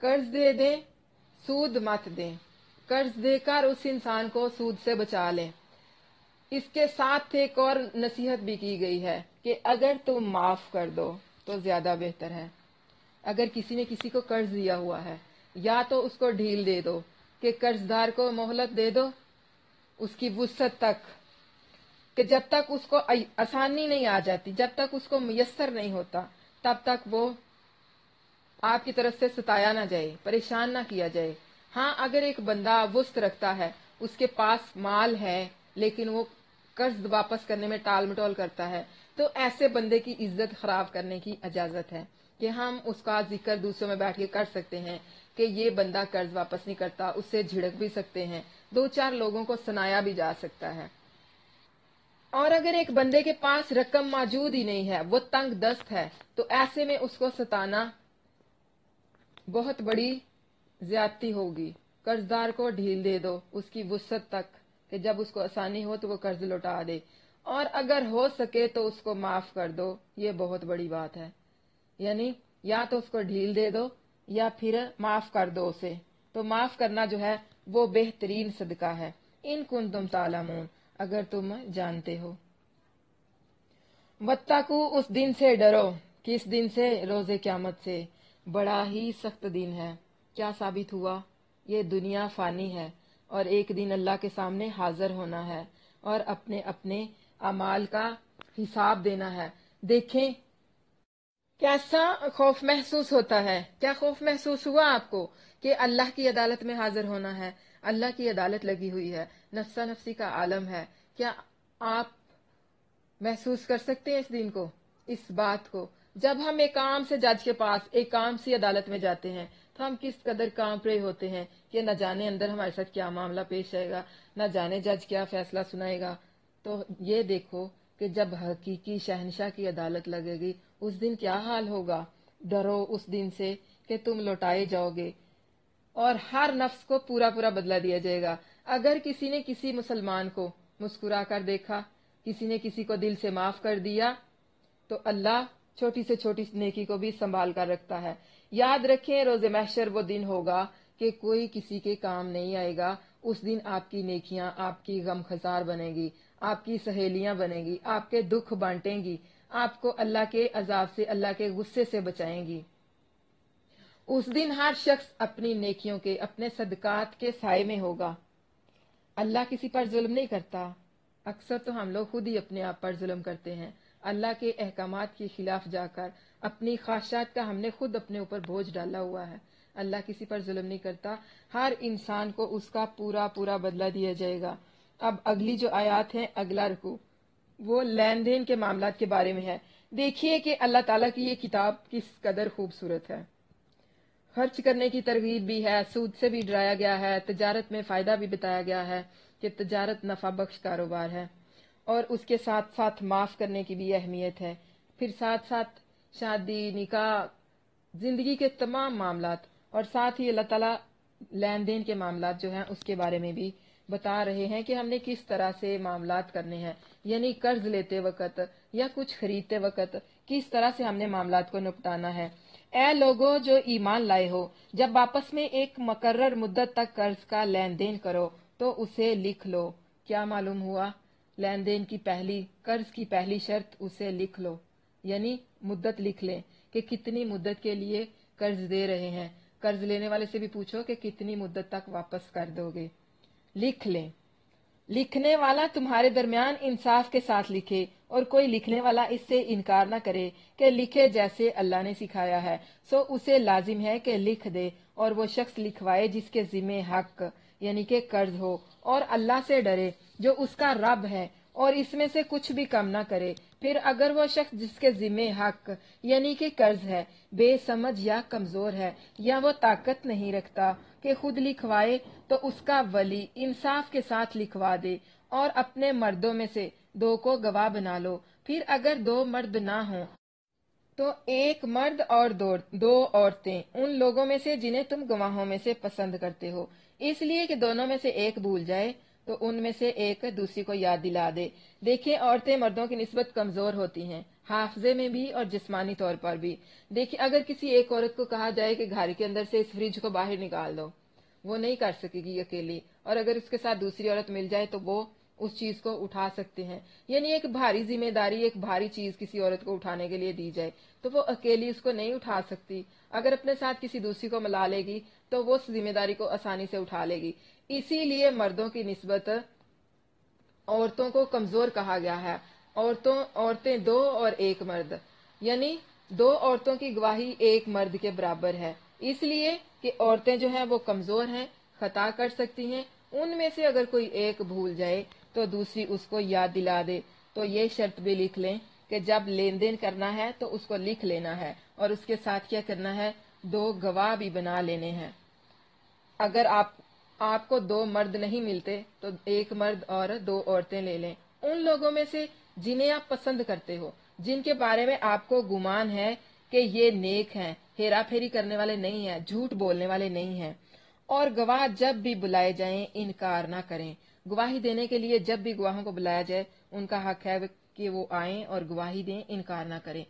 قرض دے دیں، سود مت دیں۔ قرض دے کر اس انسان کو سود سے بچا لیں۔ اس کے ساتھ ایک اور نصیحت بھی کی گئی ہے کہ اگر تم معاف کر دو تو زیادہ بہتر ہے۔ اگر کسی نے کسی کو قرض دیا ہوا ہے، یا تو اس کو ڈھیل دے دو کہ قرضدار کو مہلت دے دو اس کی وسعت تک، کہ جب تک اس کو آسانی نہیں آ جاتی، جب تک اس کو میسر نہیں ہوتا، تب تک وہ آپ کی طرف سے ستایا نہ جائے، پریشان نہ کیا جائے۔ ہاں، اگر ایک بندہ وسط رکھتا ہے، اس کے پاس مال ہے لیکن وہ قرض واپس کرنے میں ٹال مٹول کرتا ہے، تو ایسے بندے کی عزت خراب کرنے کی اجازت ہے، کہ ہم اس کا ذکر دوسروں میں بیٹھ کے کر سکتے ہیں کہ یہ بندہ قرض واپس نہیں کرتا، اس سے جھڑک بھی سکتے ہیں، 2-4 لوگوں کو سنایا بھی جا سکتا ہے۔ اور اگر ایک بندے کے پاس رقم موجود ہی نہیں ہے، وہ تنگ دست ہے، تو ایسے میں اس کو ستانا بہت بڑی زیادتی ہوگی۔ قرضدار کو ڈھیل دے دو اس کی وسعت تک، کہ جب اس کو آسانی ہو تو وہ قرض لوٹا دے، اور اگر ہو سکے تو اس کو معاف کر دو، یہ بہت بڑی بات ہے۔ یعنی یا تو اس کو ڈھیل دے دو یا پھر معاف کر دو اسے، تو معاف کرنا جو ہے وہ بہترین صدقہ ہے۔ ان کنتم تعلمون، اگر تم جانتے ہو۔ واتقو، اس دن سے ڈرو، کس دن سے؟ روز قیامت سے۔ بڑا ہی سخت دن ہے۔ کیا ثابت ہوا؟ یہ دنیا فانی ہے اور ایک دن اللہ کے سامنے حاضر ہونا ہے اور اپنے اپنے اعمال کا حساب دینا ہے۔ دیکھیں کیسا خوف محسوس ہوتا ہے۔ کیا خوف محسوس ہوا آپ کو کہ اللہ کی عدالت میں حاضر ہونا ہے؟ اللہ کی عدالت لگی ہوئی ہے، نفسا نفسی کا عالم ہے۔ کیا آپ محسوس کر سکتے ہیں اس دن کو، اس بات کو؟ جب ہم ایک عام سے جج کے پاس، ایک عام سی عدالت میں جاتے ہیں تو ہم کس قدر کانپ رہے ہوتے ہیں کہ نہ جانے اندر ہمارے ساتھ کیا معاملہ پیش آئے گا، نہ جانے جج کیا فیصلہ سنائے گا۔ تو یہ دیکھو کہ جب حقیقی شہنشاہ کی عدالت لگے گی اس دن کیا حال ہوگا۔ ڈرو اس دن سے کہ تم لوٹائے جاؤ گے اور ہر نفس کو پورا پورا بدلہ دیا جائے گا۔ اگر کسی نے کسی مسلمان کو مسکرا کر دیکھا کسی نے کسی کو دل سے معاف کر دیا تو اللہ چھوٹی سے چھوٹی نیکی کو بھی سنبھال کر رکھتا ہے۔ یاد رکھیں روز محشر وہ دن ہوگا کہ کوئی کسی کے کام نہیں آئے گا۔ اس دن آپ کی نیکیاں آپ کی غم خزار بنے گی، آپ کی سہیلیاں بنے گی، آپ کے دکھ بانٹیں گی، آپ کو اللہ کے عذاب سے، اللہ کے غصے سے بچائیں گی۔ اس دن ہر شخص اپنی نیکیوں کے، اپنے صدقات کے سائے میں ہوگا۔ اللہ کسی پر ظلم نہیں کرتا۔ اکثر تو ہم لوگ خود ہی اپنے آپ پر ظلم کرتے ہیں، اللہ کے احکامات کے خلاف جا کر اپنی خواہشات کا ہم نے خود اپنے اوپر بوجھ ڈالا ہوا ہے۔ اللہ کسی پر ظلم نہیں کرتا، ہر انسان کو اس کا پورا پورا بدلہ دیا جائے گا۔ اب اگلی جو آیات ہیں، اگلا رکوع، وہ لین دین کے معاملات کے بارے میں ہے۔ دیکھیے کہ اللہ تعالیٰ کی یہ کتاب کس قدر خوبصورت ہے۔ خرچ کرنے کی ترغیب بھی ہے، سود سے بھی ڈرایا گیا ہے، تجارت میں فائدہ بھی بتایا گیا ہے کہ تجارت نفع بخش کاروبار ہے، اور اس کے ساتھ ساتھ معاف کرنے کی بھی اہمیت ہے۔ پھر ساتھ ساتھ شادی، نکاح، زندگی کے تمام معاملات، اور ساتھ ہی اللہ تعالیٰ لین دین کے معاملات جو ہیں اس کے بارے میں بھی بتا رہے ہیں کہ ہم نے کس طرح سے معاملات کرنے ہیں، یعنی قرض لیتے وقت یا کچھ خریدتے وقت کس طرح سے ہم نے معاملات کو نپٹانا ہے۔ اے لوگو جو ایمان لائے ہو، جب آپس میں ایک مقرر مدت تک قرض کا لین دین کرو تو اسے لکھ لو۔ کیا معلوم ہوا؟ لین دین کی قرض کی پہلی شرط اسے لکھ لو، یعنی مدت لکھ لیں کہ کتنی مدت کے لیے قرض دے رہے ہیں۔ قرض لینے والے سے بھی پوچھو کہ کتنی مدت تک واپس کر دو گے، لکھ لیں۔ لکھنے والا تمہارے درمیان انصاف کے ساتھ لکھے، اور کوئی لکھنے والا اس سے انکار نہ کرے کہ لکھے جیسے اللہ نے سکھایا ہے، سو اسے لازم ہے کہ لکھ دے، اور وہ شخص لکھوائے جس کے ذمہ حق یعنی کہ قرض ہو، اور اللہ سے ڈرے جو اس کا رب ہے، اور اس میں سے کچھ بھی کم نہ کرے۔ پھر اگر وہ شخص جس کے ذمہ حق یعنی کہ قرض ہے بے سمجھ یا کمزور ہے، یا وہ طاقت نہیں رکھتا کہ خود لکھوائے، تو اس کا ولی انصاف کے ساتھ لکھوا دے، اور اپنے مردوں میں سے 2 کو گواہ بنا لو۔ پھر اگر 2 مرد نہ ہوں تو 1 مرد اور 2 عورتیں ان لوگوں میں سے جنہیں تم گواہوں میں سے پسند کرتے ہو، اس لیے کہ دونوں میں سے ایک بھول جائے تو ان میں سے ایک دوسری کو یاد دلا دے۔ دیکھیں عورتیں مردوں کی نسبت کمزور ہوتی ہیں، حافظے میں بھی اور جسمانی طور پر بھی۔ دیکھیں اگر کسی ایک عورت کو کہا جائے کہ گھر کے اندر سے اس فریج کو باہر نکال دو، وہ نہیں کر سکے گی اکیلی، اور اگر اس کے ساتھ دوسری عورت مل جائے تو وہ اس چیز کو اٹھا سکتے ہیں۔ یعنی ایک بھاری ذمہ داری، ایک بھاری چیز کسی عورت کو اٹھانے کے لیے دی جائے تو وہ اکیلی اس کو نہیں اٹھا سکتی۔ اگر اپنے ساتھ کسی دوسری کو ملا لے گی تو وہ اس ذمہ داری کو آسانی سے اٹھا لے گی۔ اسی لیے مردوں کی نسبت عورتوں کو کمزور کہا گیا ہے۔ عورتیں 2 اور 1 مرد، یعنی 2 عورتوں کی گواہی 1 مرد کے برابر ہے، اس لیے کہ عورتیں جو ہیں وہ کمزور ہیں، خطا کر سکتی ہیں۔ ان میں سے اگر کوئی ایک بھول جائے تو دوسری اس کو یاد دلا دے۔ تو یہ شرط بھی لکھ لیں کہ جب لین دین کرنا ہے تو اس کو لکھ لینا ہے، اور اس کے ساتھ کیا کرنا ہے، 2 گواہ بھی بنا لینے ہیں۔ اگر آپ کو 2 مرد نہیں ملتے تو 1 مرد اور 2 عورتیں لے لیں، ان لوگوں میں سے جنہیں آپ پسند کرتے ہو، جن کے بارے میں آپ کو گمان ہے کہ یہ نیک ہیں، ہیرا پھیری کرنے والے نہیں ہیں، جھوٹ بولنے والے نہیں ہیں۔ اور گواہ جب بھی بلائے جائیں انکار نہ کریں۔ گواہی دینے کے لیے جب بھی گواہوں کو بلایا جائے ان کا حق ہے کہ وہ آئیں اور گواہی دیں، انکار نہ کریں۔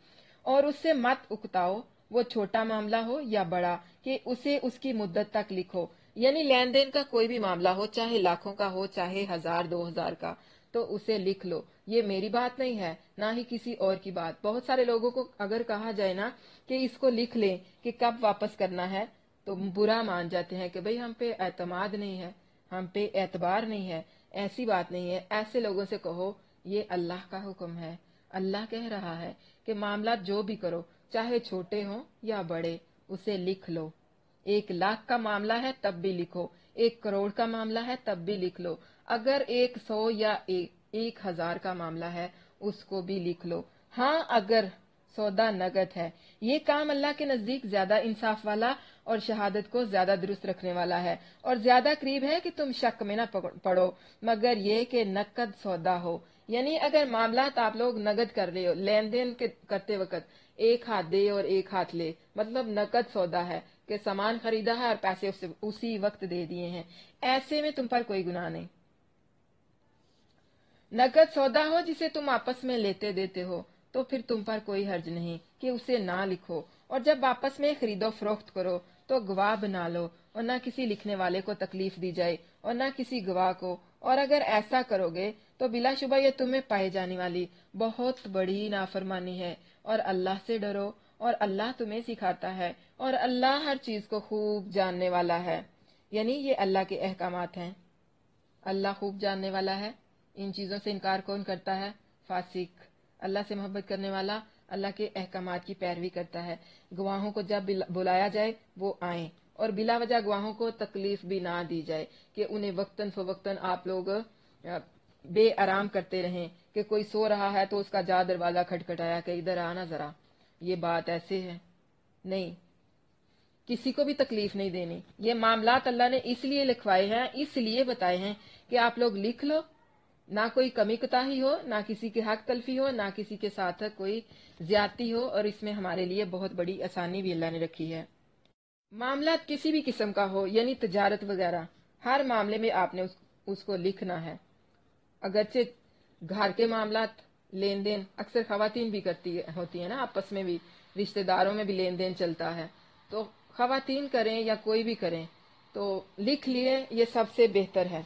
اور اس سے مت اکتاؤ، وہ چھوٹا معاملہ ہو یا بڑا، کہ اسے اس کی مدت تک لکھو۔ یعنی لین دین کا کوئی بھی معاملہ ہو، چاہے لاکھوں کا ہو، چاہے 1000 2000 کا، تو اسے لکھ لو۔ یہ میری بات نہیں ہے، نہ ہی کسی اور کی بات۔ بہت سارے لوگوں کو اگر کہا جائے نا کہ اس کو لکھ لیں کہ کب واپس کرنا ہے تو برا مان جاتے ہیں کہ بھئی ہم پہ اعتماد نہیں ہے، ہم پہ اعتبار نہیں ہے۔ ایسی بات نہیں ہے۔ ایسے لوگوں سے کہو یہ اللہ کا حکم ہے، اللہ کہہ رہا ہے کہ معاملات جو بھی کرو چاہے چھوٹے ہوں یا بڑے اسے لکھ لو۔ 1 لاکھ کا معاملہ ہے تب بھی لکھو، 1 کروڑ کا معاملہ ہے تب بھی لکھ لو، اگر 100 یا 1000 کا معاملہ ہے اس کو بھی لکھ لو۔ ہاں اگر سودا نگد ہے، یہ کام اللہ کے نزدیک زیادہ انصاف والا اور شہادت کو زیادہ درست رکھنے والا ہے، اور زیادہ قریب ہے کہ تم شک میں نہ پڑو، مگر یہ کہ نقد سودا ہو۔ یعنی اگر معاملات آپ لوگ نگد کر رہے ہو، لین دین کرتے وقت 1 ہاتھ دے اور 1 ہاتھ لے، مطلب نقد سودا ہے کہ سامان خریدا ہے اور پیسے اسی وقت دے دیے ہیں، ایسے میں تم پر کوئی گناہ نہیں۔ नकद सौदा हो जिसे तुम आपस में लेते देते हो तो फिर तुम पर कोई हर्ज नहीं कि उसे ना लिखो, और जब आपस में खरीदो फरोख्त करो तो गवाह बना लो, और न किसी लिखने वाले को तकलीफ दी जाए और न किसी गवाह को, और अगर ऐसा करोगे तो बिलाशुबा ये तुम्हें पाए जाने वाली बहुत बड़ी नाफरमानी है। और अल्लाह से डरो, और अल्लाह तुम्हें सिखाता है, और अल्लाह हर चीज को खूब जानने वाला है। यानी ये अल्लाह के अहकामात हैं, अल्लाह खूब जानने वाला है। इन चीजों से इनकार कौन करता है? फासिक। अल्लाह से मोहब्बत करने वाला अल्लाह के अहकामात की पैरवी करता है। गवाहों को जब बुलाया जाए वो आए, और बिला वजह गवाहों को तकलीफ भी ना दी जाए कि उन्हें वक्तन फवक्तन आप लोग बेआराम करते रहें कि कोई सो रहा है तो उसका जा दरवाजा खटखटाया कि इधर आना जरा, ये बात ऐसे है नहीं, किसी को भी तकलीफ नहीं देनी। ये मामलात अल्लाह ने इसलिए लिखवाए हैं, इसलिए बताए हैं कि आप लोग लिख लो, ना कोई कमी कुताही हो, ना किसी के हक तलफी हो, ना किसी के साथ कोई ज्यादती हो, और इसमें हमारे लिए बहुत बड़ी आसानी भी अल्लाह ने रखी है। मामला किसी भी किस्म का हो, यानी तजारत वगैरह, हर मामले में आपने उसको लिखना है। अगरचे घर के मामलात लेन देन अक्सर खवातीन भी होती है ना, आपस में भी रिश्तेदारों में भी लेन देन चलता है, तो खवातीन करें या कोई भी करें तो लिख लिए, ये सबसे बेहतर है।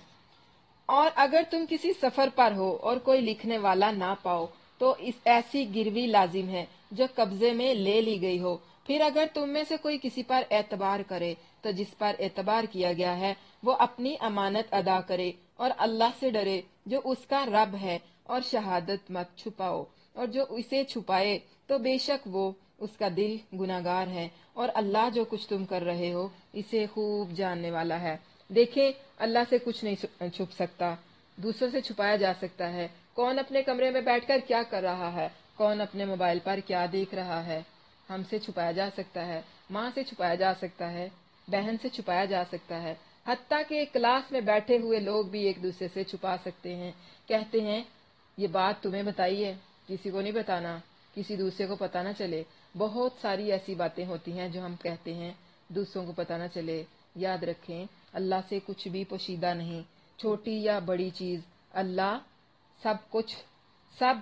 और अगर तुम किसी सफर पर हो और कोई लिखने वाला ना पाओ तो इस ऐसी गिरवी लाजिम है जो कब्जे में ले ली गई हो। फिर अगर तुम में से कोई किसी पर एतबार करे तो जिस पर एतबार किया गया है वो अपनी अमानत अदा करे और अल्लाह से डरे जो उसका रब है, और शहादत मत छुपाओ, और जो इसे छुपाए तो बेशक वो उसका दिल गुनाहगार है, और अल्लाह जो कुछ तुम कर रहे हो इसे खूब जानने वाला है। देखें, अल्लाह से कुछ नहीं छुप सकता, दूसरों से छुपाया जा सकता है। कौन अपने कमरे में बैठकर क्या कर रहा है, कौन अपने मोबाइल पर क्या देख रहा है, हमसे छुपाया जा सकता है, माँ से छुपाया जा सकता है, बहन से छुपाया जा सकता है, हत्ता कि क्लास में बैठे हुए लोग भी एक दूसरे से छुपा सकते हैं। कहते हैं ये बात तुम्हें बताई है, किसी को नहीं बताना, किसी दूसरे को पता ना चले। बहुत सारी ऐसी बातें होती हैं जो हम कहते हैं दूसरों को पता ना चले। याद रखें, अल्लाह से कुछ भी पोशीदा नहीं, छोटी या बड़ी चीज, अल्लाह सब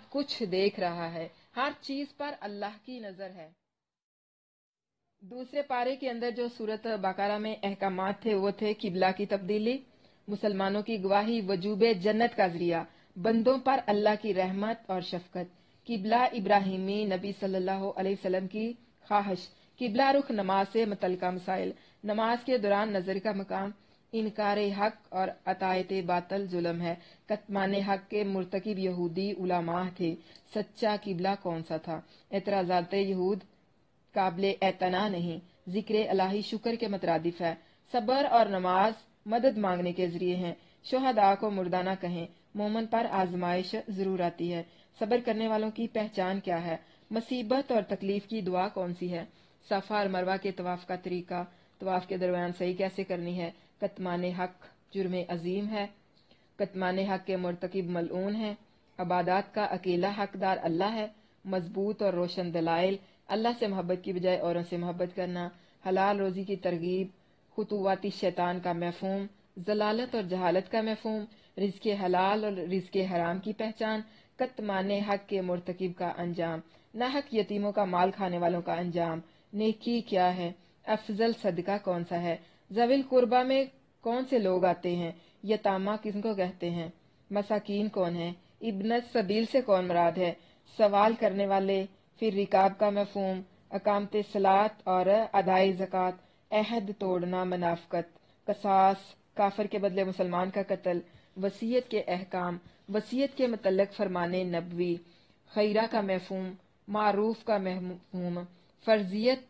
कुछ देख रहा है, हर चीज पर अल्लाह की नजर है। दूसरे पारे के अंदर जो सूरत बकरा में अहकामात थे वो थे किबला की तब्दीली, मुसलमानों की गवाही, वजूबे जन्नत का जरिया, बंदों पर अल्लाह की रहमत और शफकत, किबला इब्राहिमी, नबी सल्लल्लाहु अलैहि वसल्लम की ख्वाहिश, किबला रुख, नमाज से मुतल्लिका मसाइल, नमाज के दौरान नजर का मकाम, इनकार हक और अतायत बातल जुल्म है, कत्मान हक के मुर्तकिब यहूदी उलामा थे, सच्चा किबला कौन सा था, एतराजात यहूद काबिल एतना नहीं, जिक्र अलाही शुक्र के मतरादिफ है, सबर और नमाज मदद मांगने के जरिए हैं, शोहदा को मुर्दाना कहें, मोमन पर आजमाइश जरूर आती है, सबर करने वालों की पहचान क्या है, मुसीबत और तकलीफ की दुआ कौन सी है, सफा और मरवा के तवाफ का तरीका, तवाफ के दरमियान सही कैसे करनी है, कत्मान हक जुर्म अजीम है, कत्मान हक के मुर्तकिब मलऊन है, अबादात का अकेला हकदार अल्लाह है, मजबूत और रोशन दलाइल, अल्लाह से मोहब्बत की बजाय औरों से मोहब्बत करना, हलाल रोजी की तरगीब, खुतुवाती शैतान का मफहूम, जलालत और जहालत का मफहूम, रिज़्क़े हलाल और रिज़्क़े हराम की पहचान, कत्मान हक के मुर्तकिब का अंजाम, नाहक यतीमों का माल खाने वालों का अंजाम, नेकी क्या है, अफजल सदका कौन सा है, जविल कुर्बा में कौन से लोग आते हैं, यतामा किनको कहते हैं, मसाकीन कौन है, इब्नत सबील से कौन मुराद है, सवाल करने वाले, फिर रिकाब का मफहूम, अकामते सलात और अदाए ज़कात, अहद तोड़ना, मनाफकत, कसास, काफर के बदले मुसलमान का कत्ल, वसीयत के अहकाम, वसीयत के मुतल्लक फरमाने नबवी, खैरा का मफहूम, मारूफ का मफहूम, फर्जियत,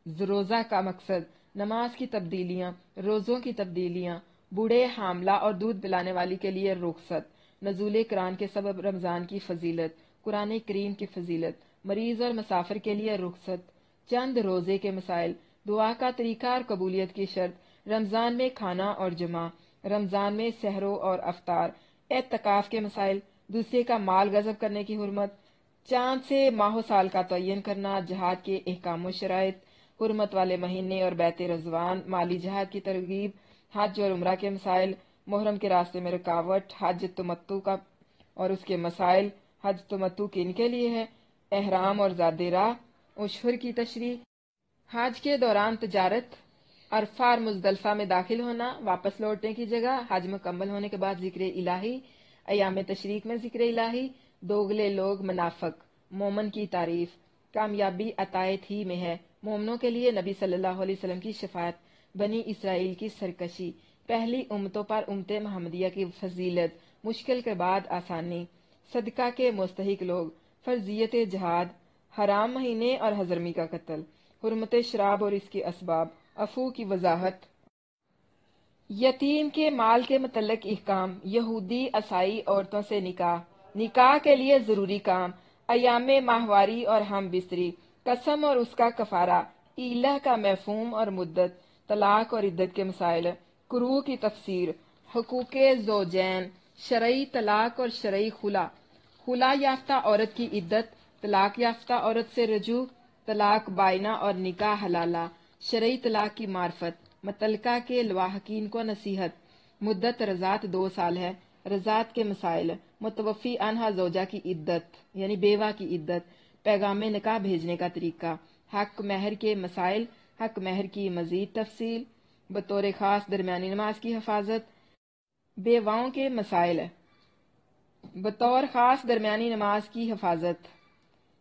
रोजा का मकसद, नमाज की तब्दीलियां, रोजों की तब्दीलियां, बूढ़े, हामला और दूध पिलाने वाली के लिए रुखसत, नजूल कुरान के सबब रमजान की फजीलत, कुरान करीम की फजीलत, मरीज और मुसाफिर के लिए रुखसत, चंद रोजे के मसाइल, दुआ का तरीका और कबूलियत की शर्त, रमजान में खाना और जमा, रमजान में सहरो और अफ्तार, एतकाफ के मसाइल, दूसरे का माल गजब करने की हुर्मत, चांद से माहो साल का तयन करना, जहाद के अहकाम शराइत, हुर्मत वाले महीने और बैत रजवान, माली जहाद की तरगीब, हज और उम्रा के मसाइल, मुहर्रम के रास्ते में रुकावट, हज तमत्तु का اور اس کے مسائل۔ حج تمتع کن کے لیے ہے؟ احرام اور زاد راہ۔ اشہر کی تشریح۔ حج کے دوران تجارت، عرفہ اور مزدلفہ میں داخل ہونا، واپس لوٹنے کی جگہ، حج مکمل ہونے کے بعد ذکر الہی، ایام تشریق میں ذکر الہی، دوگلے لوگ منافق، مومن کی تعریف۔ کامیابی عطایت ہی میں ہے۔ مومنوں کے لیے نبی صلی اللہ علیہ وسلم کی شفاعت، بنی اسرائیل کی سرکشی، پہلی امتوں پر امت محمدیہ کی فضیلت، مشکل کے بعد آسانی، صدقہ کے مستحق لوگ، فرضیت جہاد، حرام مہینے اور حضرمی کا قتل، حرمت شراب اور اس کے اسباب، عفو کی وضاحت، یتیم کے مال کے متعلق احکام، یہودی عیسائی عورتوں سے نکاح، نکاح کے لیے ضروری کام، ایام ماہواری اور ہم بستری، قسم اور اس کا کفارہ، ایلہ کا مفہوم اور مدت، طلاق اور عدت کے مسائل، قروء کی تفسیر، حقوق زوجین، شرعی طلاق اور شرعی خلا، خلا یافتہ عورت کی عدت، طلاق یافتہ عورت سے رجوع، طلاق بائنہ اور نکاح حلالہ، شرعی طلاق کی معرفت، متعلقہ کے لواحقین کو نصیحت، مدت رضاعت 2 سال ہے، رضاعت کے مسائل، متوفی عنہا زوجہ کی عدت یعنی بیوہ کی عدت، پیغام نکاح بھیجنے کا طریقہ، حق مہر کے مسائل، حق مہر کی مزید تفصیل، بطور خاص درمیانی نماز کی حفاظت، بیواؤں کے مسائل، بطور خاص درمیانی نماز کی حفاظت،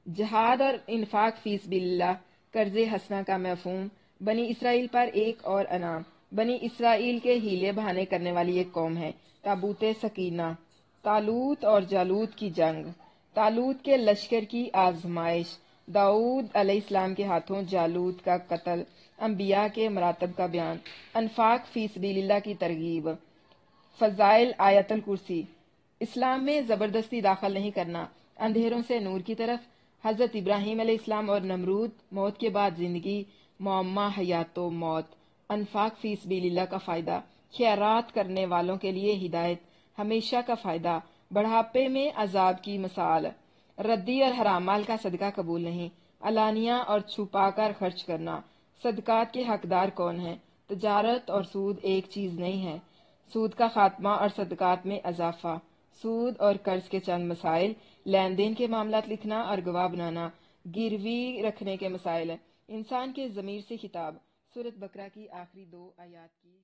جہاد اور انفاق فی سبیل اللہ، قرض حسنہ کا مفہوم، بنی اسرائیل پر ایک اور انعام، بنی اسرائیل کے ہیلے بہانے کرنے والی ایک قوم ہے، تابوت سکینہ، طالوت اور جالوت کی جنگ، طالوت کے لشکر کی آزمائش، داؤد علیہ السلام کے ہاتھوں جالوت کا قتل، انبیاء کے مراتب کا بیان، انفاق فی سبیل اللہ کی ترغیب، فضائل آیت الکرسی، اسلام میں زبردستی داخل نہیں کرنا، اندھیروں سے نور کی طرف، حضرت ابراہیم علیہ السلام اور نمرود، موت کے بعد زندگی، معمہ حیات و موت، انفاق فی سبیل اللہ کا فائدہ، خیرات کرنے والوں کے لیے ہدایت، ہمیشہ کا فائدہ، بڑھاپے میں عذاب کی مثال، ردی اور حرام مال کا صدقہ قبول نہیں، علانیہ اور چھپا کر خرچ کرنا، صدقات کے حقدار کون ہیں؟ تجارت اور سود ایک چیز نہیں ہے، سود کا خاتمہ اور صدقات میں اضافہ، سود اور قرض کے چند مسائل، لین دین کے معاملات لکھنا اور گواہ بنانا، گروی رکھنے کے مسائل، انسان کے ضمیر سے خطاب، سورۃ بقرہ کی آخری 2 آیات کی